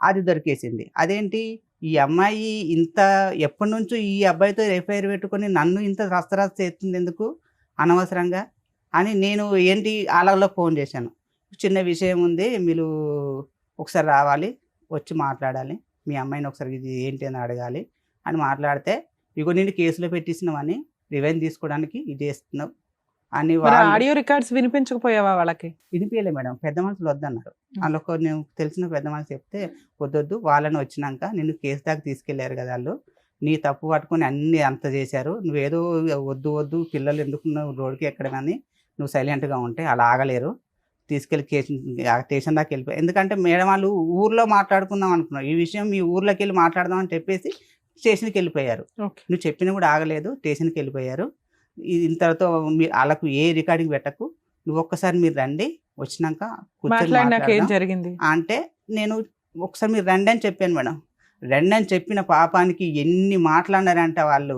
అది దొరికేసింది. అదేంటి ఈ అమ్మాయి ఇంత ఎప్పటి నుంచో ఈ అబ్బాయితో ఎఫ్ఐఆర్ పెట్టుకొని నన్ను ఇంత రస్తరాస్త చేస్తుంది ఎందుకు అనవసరంగా అని నేను ఏంటి వాళ్ళలో ఫోన్ చేశాను. చిన్న విషయం ఉంది, మీరు ఒకసారి రావాలి, వచ్చి మాట్లాడాలి, మీ అమ్మాయిని ఒకసారి ఇది ఏంటి అని అడగాలి అని మాట్లాడితే, ఇగో నేను కేసులో పెట్టిస్తున్నామని రివెంజ్ తీసుకోవడానికి ఇది చేస్తున్నావు అని ఆడియో రికార్డ్స్ వినిపించకపోయావా వాళ్ళకి? వినిపించలే మేడం. పెద్ద మనుషులు వద్దన్నారు. అందులో నేను తెలిసిన పెద్ద మనుషులు చెప్తే వద్దొద్దు, వాళ్ళని వచ్చినాక నిన్ను కేసు దాకా తీసుకెళ్లారు కదా వాళ్ళు, నీ తప్పు పట్టుకొని అన్ని అంత చేశారు, నువ్వేదో వద్దు వద్దు పిల్లలు ఎందుకు రోడ్డుకి ఎక్కడమని నువ్వు సైలెంట్గా ఉంటే అలా ఆగలేరు, తీసుకెళ్ళి స్టేషన్ దాకా వెళ్ళిపోయి, ఎందుకంటే మేడం వాళ్ళు ఊర్లో మాట్లాడుకుందాం అనుకున్నారు, ఈ విషయం మీ ఊర్లోకి వెళ్ళి మాట్లాడదాం అని చెప్పేసి స్టేషన్కి వెళ్ళిపోయారు. నువ్వు చెప్పినా కూడా ఆగలేదు, స్టేషన్కి వెళ్ళిపోయారు. ఇంతతో మీరు వాళ్ళకు ఏ రికార్డింగ్ పెట్టకు, నువ్వు ఒక్కసారి మీరు రండి, వచ్చినాక మాట్లాడినాక ఏం జరిగింది అంటే నేను ఒకసారి మీరు రండి అని చెప్పాను మేడం. రండి అని చెప్పిన పాపానికి ఎన్ని మాట్లాడినారంటే వాళ్ళు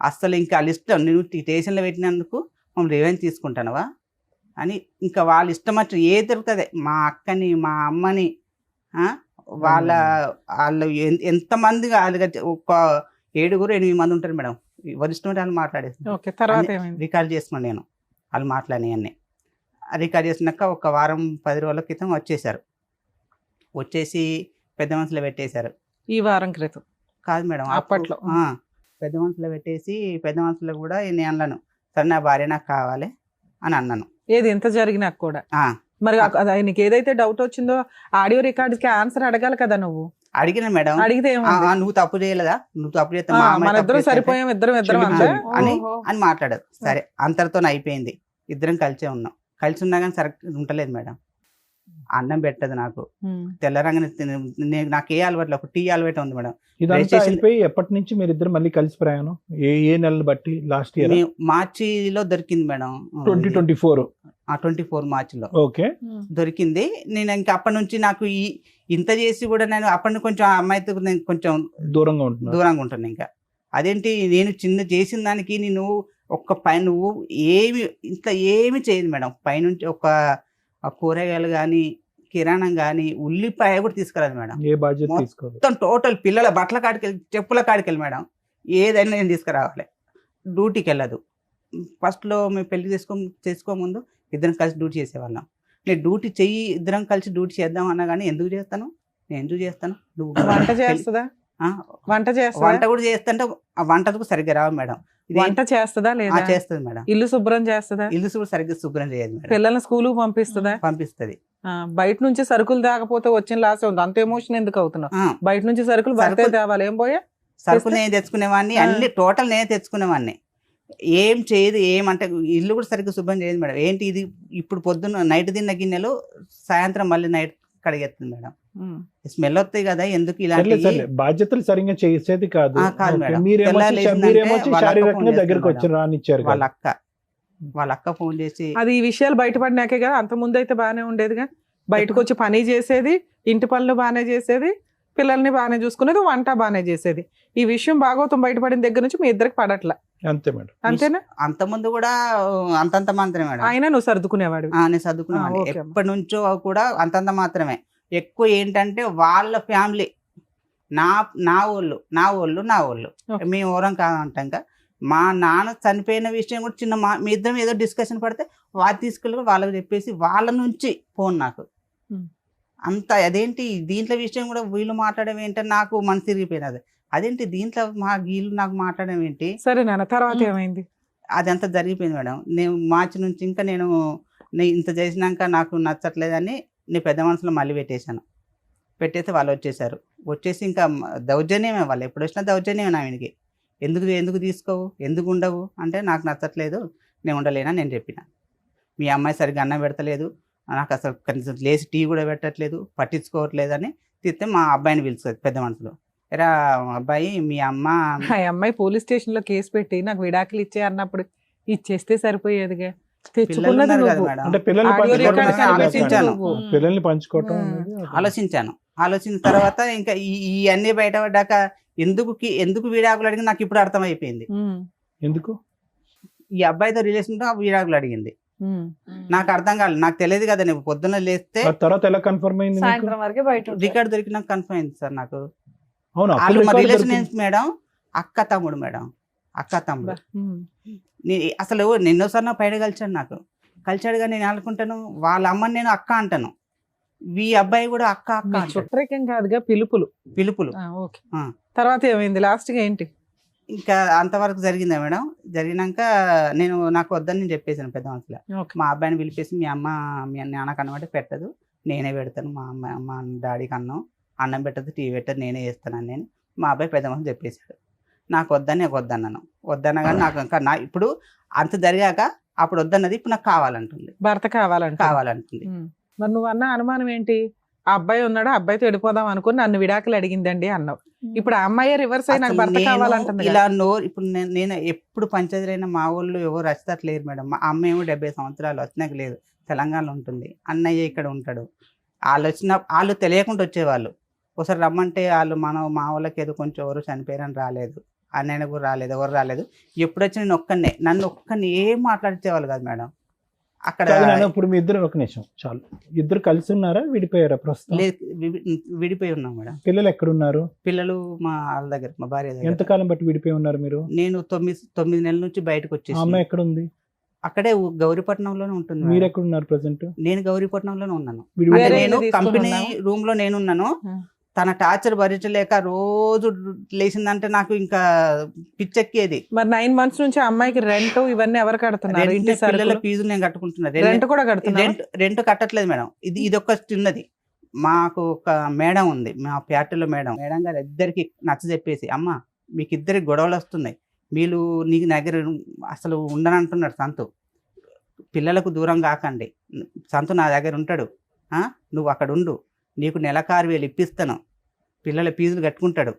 అస్సలు ఇంకా వాళ్ళ ఇష్టం, నేను స్టేషన్లో పెట్టినందుకు మనం రివెంజ్ తీసుకుంటానవా అని ఇంకా వాళ్ళ ఇష్టం వచ్చి ఏ దొరుకుతుంది, మా అక్కని మా అమ్మని వాళ్ళు ఎంతమంది ఒక 7-8 మంది ఉంటారు మేడం, వరిష్టం వాళ్ళు మాట్లాడేసి రికార్డ్ చేసుకున్నాను నేను. వాళ్ళు మాట్లాడినవన్నీ రికార్డ్ చేసినాక ఒక వారం 10 రోజుల క్రితం వచ్చేసారు. వచ్చేసి పెద్ద మనుషులు పెట్టేశారు. ఈ వారం క్రితం కాదు మేడం, అప్పట్లో పెద్ద మనుషులు పెట్టేసి పెద్ద మనుషులు కూడా నేను అన్నాను, సరే నా భార్య నాకు కావాలి అని అన్నాను. ఏది ఎంత జరిగినా కూడా మరి ఆయనకి ఏదైతే డౌట్ వచ్చిందో ఆడియో రికార్డ్స్ కి ఆన్సర్ అడగాలి కదా. నువ్వు అడిగిన మేడం, అడిగితే నువ్వు తప్పు చేయలేదా, నువ్వు తప్పు చేస్తే మన ఇద్దరం సరిపోయాం, ఇద్దరం అని మాట్లాడారు. సరే అంతటితో అయిపోయింది, ఇద్దరం కలిసే ఉన్నాం. కలిసి ఉన్నా కానీ సరే ఉంటలేదు మేడం. అన్నం పెట్టదు నాకు, తెల్లరంగానే నాకు ఏ అలవాట్లు, ఒక టీ అలవాటు ఉంది మేడం. ఇదంతా అయిపోయి ఎప్పటి నుంచి మీరు ఇద్దరు మళ్ళీ కలిసి ప్రయాణం? ఏ నెలలు బట్టి? లాస్ట్ ఇయర్ మార్చిలో దొరికింది మేడం, 2024 మార్చిలో ఓకే దొరికింది. నేను ఇంకా అప్పటి నుంచి నాకు ఇంత చేసి కూడా నేను అప్పటి నుంచి కొంచెం అమ్మాయితో నేను కొంచెం దూరంగా ఉంటాను. ఇంకా అదేంటి నేను చిన్న చేసిన దానికి నేను ఒక్క పైన నువ్వు ఏమి ఇంట్లో ఏమి చేయదు మేడం. పైనుంచి ఒక కూరగాయలు కానీ కిరాణం కానీ ఉల్లిపాయ కూడా తీసుకురాదు మేడం. ఏ బాధ్యత తీసుకోవాలి, మొత్తం టోటల్ పిల్లల బట్టల కాడికెళ్ళి చెప్పుల కాడికెళ్ళి మేడం ఏదైనా నేను తీసుకురావాలి. డ్యూటీకి వెళ్ళదు. ఫస్ట్లో మేము పెళ్లి చేసుకోముందు ఇద్దరం కలిసి డ్యూటీ చేసేవాళ్ళం. నేను డ్యూటీ చెయ్యి, ఇద్దరం కలిసి డ్యూటీ చేద్దాం అన్నా కానీ ఎందుకు చేస్తాను, నేను ఎందుకు చేస్తాను, నువ్వు వంట చేస్తుందా? వంట కూడా చేస్తుంటే ఆ వంటకు సరిగ్గా రావు మేడం. వంట చేస్తుందా లేదా? చేస్తుంది మేడం. ఇల్లు శుభ్రం చేస్తుందా? ఇల్లు కూడా సరిగ్గా శుభ్రం చేయదు మేడం. పిల్లల్ని స్కూల్ పంపిస్తుందా? పంపిస్తుంది. బయట నుంచి సరుకులు తాగపోతే వచ్చిన లాస్ ఉంది, అంత ఎమోషన్ ఎందుకు అవుతున్నావు? బయట నుంచి సరుకులు భర్తే తేవాలి, ఏం పోయా సరుకులు నేను తెచ్చుకునేవాడిని, అన్ని టోటల్ నేనే తెచ్చుకునేవాడిని. ఏం చేయదు, ఏమంటే ఇల్లు కూడా సరిగ్గా శుభ్రం చేయదు మేడం. ఏంటి ఇది ఇప్పుడు పొద్దున్న నైట్ తిన్న గిన్నెలు సాయంత్రం మళ్ళీ నైట్ కడిగేస్తుంది మేడం. స్మెల్ వస్తాయి కదా, ఎందుకు ఇలాంటి బాధ్యతలు సరిగ్గా చేసేది కాదు. దగ్గరకు వచ్చి రానిచ్చారు. వాళ్ళ అక్క ఫోన్ చేసి అది ఈ విషయాలు బయటపడినాకే కదా, అంత ముందు అయితే బాగానే ఉండేదిగా. బయటకు వచ్చి పని చేసేది, ఇంటి పనులు బాగానే చేసేది, పిల్లల్ని బాగానే చూసుకునేది, వంట బాగానే చేసేది. ఈ విషయం భాగవతం బయటపడిన దగ్గర నుంచి మీ ఇద్దరికి పడట్లా. అంతే మేడం. అంతేనా? అంత ముందు కూడా అంతంత మాత్రమే మేడం. అయినా నువ్వు సర్దుకునేవాడు? నేను సర్దుకునేవాడు ఎప్పటి నుంచో కూడా, అంతంత మాత్రమే. ఎక్కువ ఏంటంటే వాళ్ళ ఫ్యామిలీ నా వాళ్ళు మేము ఎవరం కాదంటాక, మా నాన్న చనిపోయిన విషయం కూడా చిన్న మీ ఇద్దరం ఏదో డిస్కషన్ పడితే వాళ్ళు తీసుకెళ్ళి వాళ్ళకి చెప్పేసి వాళ్ళ నుంచి ఫోన్ నాకు అంత. అదేంటి దీంట్లో విషయం కూడా వీళ్ళు మాట్లాడడం ఏంటని నాకు మనసు తిరిగిపోయినది. అదేంటి దీంట్లో వీళ్ళు నాకు మాట్లాడడం ఏంటి. సరే నాన్న, తర్వాత ఏమైంది? అదంతా జరిగిపోయింది మేడం. నేను మార్చి నుంచి ఇంకా నేను ఇంత చేసినాక నాకు నచ్చట్లేదని నేను పెద్ద మనసులో మళ్ళీ పెట్టేసి వాళ్ళు వచ్చేసారు. వచ్చేసి ఇంకా దౌర్జన్యమే, వాళ్ళు ఎప్పుడు వచ్చినా దౌర్జన్యమే నా ఆయనకి. ఎందుకు తీసుకోవు, ఎందుకు ఉండవు అంటే, నాకు నచ్చట్లేదు, నేను ఉండలేనా నేను చెప్పిన. మీ అమ్మాయి సరిగ్గా అన్నం పెడతలేదు, నాకు అసలు కనీసం లేచి టీ కూడా పెట్టట్లేదు, పట్టించుకోవట్లేదని తిస్తే మా అబ్బాయిని పిలుస్తుంది పెద్ద మనసులో. ఎరా అబ్బాయి, మీ అమ్మాయి పోలీస్ స్టేషన్ లో కేసు పెట్టి నాకు విడాకులు ఇచ్చే అన్నప్పుడు ఇచ్చేస్తే సరిపోయేదిగా. ఆలోచించిన తర్వాత ఇంకా ఈ అన్ని బయటపడ్డాక ఎందుకు విడాకులు అడిగింది నాకు ఇప్పుడు అర్థమైపోయింది. ఎందుకు ఈ అబ్బాయితో రిలేషన్ తో విడాకులు అడిగింది. నాకు అర్థం కాలేదు, నాకు తెలియదు కదా. నేను పొద్దున్న లేస్తే ఆ తర్వాత ఎలా కన్ఫర్మ్ అయింది మీకు? సాయంత్రం వరకే బయట ఉంటారు. రికార్డ్ దొరికినాక కన్ఫర్మ్ అయింది సార్ నాకు. అవును, అప్పుడు వాళ్ళు మా record రిలేషన్ దొరికింది. మేడం, అక్క తమ్ముడు మేడం, అక్క తమ్ముడు. అసలు ఎన్నోసార్లు నా పైన కలిచాడు, నాకు కలిచాడుగా. నేను అనుకుంటాను వాళ్ళ అమ్మని నేను అక్క అంటాను, ఈ అబ్బాయి కూడా అక్క అక్క అంటాడు. చుట్టరికం కాదుగా, పిలుపులు. ఓకే. ఆ. తర్వాత ఏమైంది లాస్ట్ గా ఏంటి? ఇంకా అంతవరకు జరిగిందా మేడం. జరిగినాక నాకు వద్దని నేను చెప్పేసాను పెద్ద మనసులో. ఓకే. మా అబ్బాయిని పిలిపేసి, మీ అమ్మ మీ నాన్నకు అన్నం అంటే పెట్టదు, నేనే పెడతాను. మా డాడీకి అన్నం పెట్టదు, టీవీ పెట్టదు, నేనే చేస్తాను నేను. మా అబ్బాయి పెద్ద మనసు చెప్పేశాడు. నాకు వద్దన్నాను. వద్దన్నా నాకు ఇంకా ఇప్పుడు అంత జరిగాక అప్పుడు వద్దన్నది ఇప్పుడు నాకు కావాలంటుంది, భర్త కావాలంటుంది. మరి నువ్వు అన్న అనుమానం ఏంటి? ఆ అబ్బాయి ఉన్నాడు, ఆ అబ్బాయితో వెళ్ళిపోదాం అనుకుని నన్ను విడాకులు అడిగిందండి అన్నావు. ఇప్పుడు ఆ అమ్మాయి రివర్స్ అయ్యి నాకు అసలు భర్త నేను కావాలంటుంది ఇలా ఇప్పుడు నేను ఎప్పుడు పంచాయతీలైన మా ఊళ్ళో ఎవరు వచ్చేటట్లేరు మేడం. మా అమ్మ ఏమో 70 సంవత్సరాలు, వచ్చినాక లేదు, తెలంగాణలో ఉంటుంది. అన్నయ్య ఇక్కడ ఉంటాడు. వాళ్ళు తెలియకుండా వచ్చేవాళ్ళు. ఒకసారి రమ్మంటే వాళ్ళు మా వాళ్ళకి ఏదో కొంచెం ఎవరు చనిపోయారని రాలేదు, అన్నయ్య కూడా రాలేదు, ఎవరు రాలేదు. ఎప్పుడు వచ్చి నన్ను ఒక్కరిని ఏం మాట్లాడిచేవాళ్ళు కాదు మేడం. అక్కడ ఇప్పుడు మీ ఇద్దరు ఒక నిమిషం చాలు, ఇద్దరు కలిసి ఉన్నారా, విడిపోయారా ప్రస్తుతం? విడిపోయి ఉన్నాం మేడం. పిల్లలు ఎక్కడున్నారు? పిల్లలు మా వాళ్ళ దగ్గర, మా భార్య దగ్గర. ఎంతకాలం బట్టి విడిపోయి ఉన్నారు మీరు? నేను 9 నెలల నుంచి బయటకు వచ్చేసి. అమ్మాయి ఎక్కడ ఉంది? అక్కడే గౌరీపట్నంలోనే ఉంటుంది. మీరు ఎక్కడ ఉన్నారు ప్రెసెంట్? నేను గౌరీపట్నంలోనే ఉన్నాను. వేరే నేను ఇల్లు కంపెనీ తీసుకుని రూమ్ లో నేనున్నాను. తన టార్చర్ భరించలేక రోజు లేచిందంటే నాకు ఇంకా పిచ్చెక్కేది. మరి 9 months నుంచి అమ్మాయికి రెంట్ ఇవన్నీ ఎవరు కడుతున్నారు? ఇంటి పిల్లల ఫీజులు నేను కట్టుకుంటున్నా. రెంట్ కూడా కడుతున్నా? Rent కట్టట్లేదు madam. ఇది ఒక చిన్నది. మాకు ఒక మేడం ఉంది, మా ఫ్యాక్టరీలో మేడం గారు ఇద్దరికి నచ్చ చెప్పేసి, అమ్మ మీకు ఇద్దరికి గొడవలు వస్తున్నాయి, మీరు నీకు దగ్గర అసలు ఉండనంటున్నాడు సంతు, పిల్లలకు దూరం కాకండి, సంతు నా దగ్గర ఉంటాడు, నువ్వు అక్కడ ఉండు, నీకు నెలకు 6,000 ఇప్పిస్తాను, పిల్లల ఫీజులు కట్టుకుంటాడు,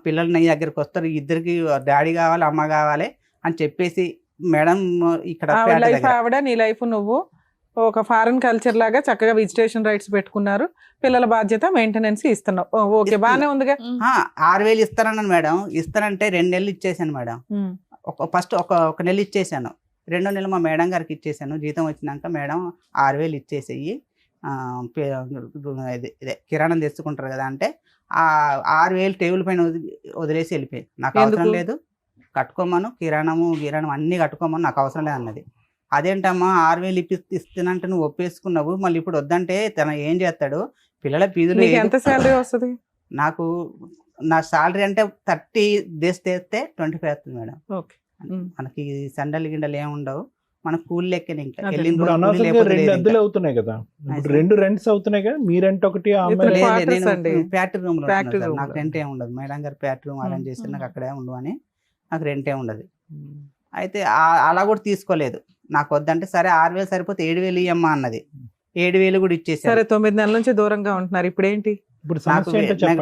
పిల్లలు నీ దగ్గరికి వస్తారు, ఇద్దరికి డాడీ కావాలి అమ్మ కావాలి అని చెప్పేసి మేడం ఇక్కడ ఆవిడ నీ లైఫ్ నువ్వు ఒక ఫారెన్ కల్చర్ లాగా చక్కగా విజిటేషన్ రైట్స్ పెట్టుకున్నారు, పిల్లల బాధ్యత మెయింటెనెన్స్ ఇస్తున్నావు. ఓకే, బానే ఉందిగా. 6,000 ఇస్తానన్నాను మేడం. ఇస్తానంటే 2 నెలలు ఇచ్చేసాను మేడం. ఫస్ట్ ఒక నెల ఇచ్చేసాను, 2వ నెల మా మేడం గారికి ఇచ్చేసాను. జీతం వచ్చినాక మేడం 6,000 ఇచ్చేసేయి, ఇదే కిరాణం తెచ్చుకుంటారు కదా అంటే, ఆ 6,000 టేబుల్ పైన వదిలేసి వెళ్ళిపోయి, నాకు అవసరం లేదు, కట్టుకోమను, కిరాణము అన్ని కట్టుకోమని, నాకు అవసరం లేదు అన్నది. అదేంటమ్మా 6,000 ఇస్తానంటే నువ్వు ఒప్పేసుకున్నావు, మళ్ళీ ఇప్పుడు వద్దంటే తన ఏం చేస్తాడు, పిల్లల ఫీజులు. ఎంత శాలరీ వస్తుంది నాకు? నా శాలరీ అంటే 30 చేస్తే 25 వస్తుంది మేడం. మనకి సండలు గిండలు ఏమి ఉండవు, మన కూల్ లెక్కనే. ఇంకా రెండు అద్దెలు అవుతున్నాయి కదా, 2 రెంట్స్ అవుతున్నాయి కదా. మీ రెంట్ ఒకటి, ఫ్యాక్టరీ రూమ్ లో నాకు రెంట్ ఏమి ఉండదు. మేడం గారు ఫ్యాక్టరీ రూమ్ అరేంజ్ చేసి నాకు అక్కడే ఉండవు అని నాకు రెంట్ ఏమి ఉండదు. అయితే అలా కూడా తీసుకోలేదు, నాకు వద్దంటే సరే 6,000 సరిపోతే 7,000 ఇయ్యమ్మా అన్నది. 7,000 కూడా ఇచ్చేసి. సరే 9 నెలల నుంచి దూరంగా ఉంటున్నారు, ఇప్పుడు ఏంటి? నాకు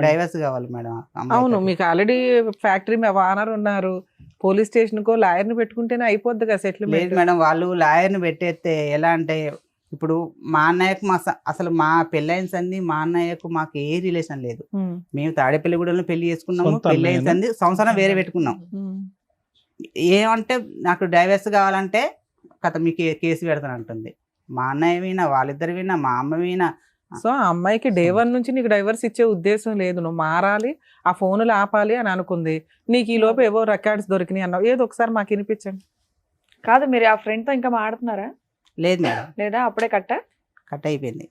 డైవర్స్ కావాలి మేడం. అవును, మీకు ఆల్రెడీ ఫ్యాక్టరీ ఓనర్ ఉన్నారు, పోలీస్ స్టేషన్ కో లాయర్ ని పెట్టుకుంటేనే అయిపోద్ది కదా సెటిల్మెంట్. లేదు మేడం, వాళ్ళు లాయర్ ని పెట్టేస్తే ఎలా అంటే, ఇప్పుడు మా అన్నయ్యకు అసలు మా పెళ్ళైన సంది మా అన్నయ్యకు మాకు ఏ రిలేషన్ లేదు. మేము తాడేపల్లిగూడెంలో పెళ్లి చేసుకున్నాము, పెళ్ళైన సంది సంవత్సరం వేరే పెట్టుకున్నాం. ఏమంటే నాకు డైవర్స్ కావాలంటే కథ మీకు కేసు పెడతాను అంటుంది. మా అన్నయ్య వినా, వాళ్ళిద్దరు వినా, మా అమ్మ వినా. సో ఆ అమ్మాయికి డే 1 నుంచి నీకు డైవర్స్ ఇచ్చే ఉద్దేశం లేదు, నువ్వు మారాలి, ఆ ఫోన్లు ఆపాలి అని అనుకుంది. నీకు ఈ లోపు ఏవో రికార్డ్స్ దొరికినాయి అన్నావు, ఏదో ఒకసారి మాకు వినిపించండి. కాదు, మీరు ఆ ఫ్రెండ్ తో ఇంకా మాడుతున్నారా? లేదు మేడం. లేదా అప్పుడే కట్ అయిపోయింది.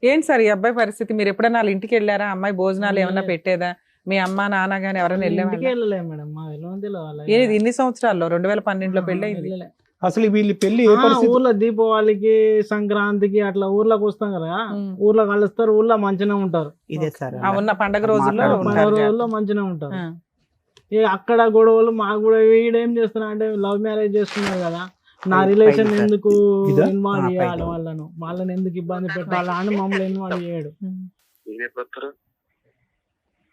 ఏంటి సార్ ఈ అబ్బాయి పరిస్థితి? మీరు ఎప్పుడైనా వాళ్ళ ఇంటికి వెళ్ళారా? అమ్మాయి భోజనాలు ఏమన్నా పెట్టేదా? మీ అమ్మ నాన్న గానీ ఎవరైనా వెళ్ళేది? ఇన్ని సంవత్సరాల్లో 2012లో పెళ్లి అయింది. అసలు వీళ్ళు పెళ్లి ఊర్లో దీపావళికి, సంక్రాంతికి అట్లా ఊర్లోకి వస్తాం కదా, ఊర్లో కలుస్తారు, ఊర్లో మంచిగా ఉంటారు. ఇదే సార్ ఉన్న పండగ రోజుల్లో మంచిగా ఉంటారు. అక్కడ గొడవలు మాకు కూడా. వీడేం చేస్తున్నా అంటే లవ్ మ్యారేజ్ చేస్తున్నారు కదా, నా రిలేషన్ ఎందుకు ఇన్వాల్వ్ చేయాలి, వాళ్ళని ఎందుకు ఇబ్బంది పెట్టాలి అని మమ్మల్ని ఇన్వాల్వ్ చేయడు.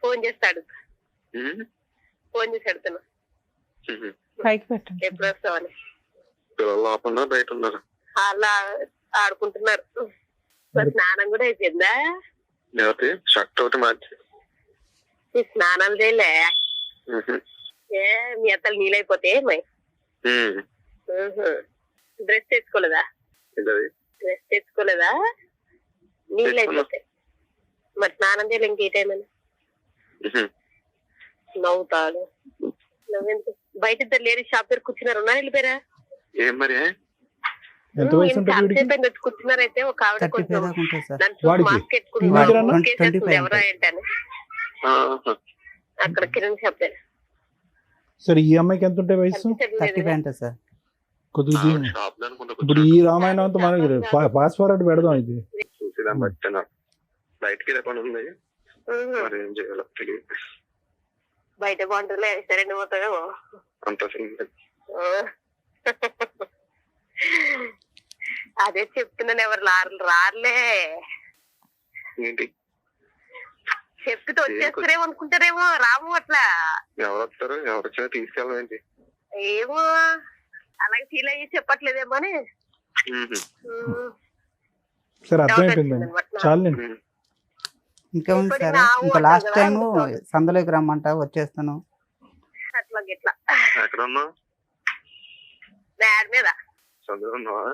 ఫోన్ చేస్తాడు పైకి పెట్టండి. ఎప్పుడు వస్తావని బయట ఉన్నారు, అలా ఆడుకుంటున్నారు. స్నానం కూడా అయిపోయిందా? షర్ట్ ఒకటి మార్చి స్నానాలు చేయలే? ఏ మీ అత్తలు నీళ్ళైపోతే డ్రెస్ తెచ్చుకోలేదా? ఏంటది? డ్రెస్ తెచ్చుకోలేదా? నీళ్ళు అయిపోతాయి. మరి స్నానం చేయాలి ఇంకే టైం అని నవ్వుతాడు. నువ్వెందుకు బయట ఇద్దరు లేడీస్ షాప్ దగ్గర కూర్చున్నారు, ఉన్నా వెళ్ళిపోయారా? ఏం మరి ఎంత వయసు ఉంటుంది వీడికి? వచ్చి కూర్చున్నారైతే ఒక ఆవిడ 35 కొంచెం దాకా ఉంటుంది సార్. దాని చుట్టూ వాడికి? మాస్క్ teenager అన్నా? ఎట్టుకుని ఎవరా ఏంటని ఆహా. అక్కడ కిరణ్ షాప్ దగ్గర. సరే ఈ అమ్మాయికి ఎంత ఉంటాయి వయసు? 35 ఉంటుంది సార్. కొద్దిగా ఆవిడ షాప్ లో అనుకుంటా ఇప్పుడు ఈ రామాయణం అంతా మనకి ఫాస్ట్ ఫార్వర్డ్ పెడదాం ఇది. చూసేదాన్ని బట్టి నాకు బయటకి ఇదే పని ఉంది, మరి ఏం చేయాలో తెలియదు. బయట బాగుంటుందిలే, సరే పోతాయో అంత సింపుల్. అదే చెప్తున్నాను, ఎవరు రారులే. ఏంటి చెప్తే వచ్చేస్తారేమో అనుకుంటారేమో, రాము అట్లా. ఎవరు వస్తారు, ఎవరు వచ్చినా తీసుకెళ్ళం ఏంటి? ఏమో అలాగే ఫీల్ అయ్యి చెప్పట్లేదేమో అని. సరే అర్థమైపోయిందండి, చాలండి. ఇంకా ఉంది సార్. ఇంకా లాస్ట్ టైం సందులోకి రమ్మంటా వచ్చేస్తాను. అట్లా గిట్లా ఎక్కడ ఉన్నావు? బ్యాడ్ మీద చదువు ఉన్నావా?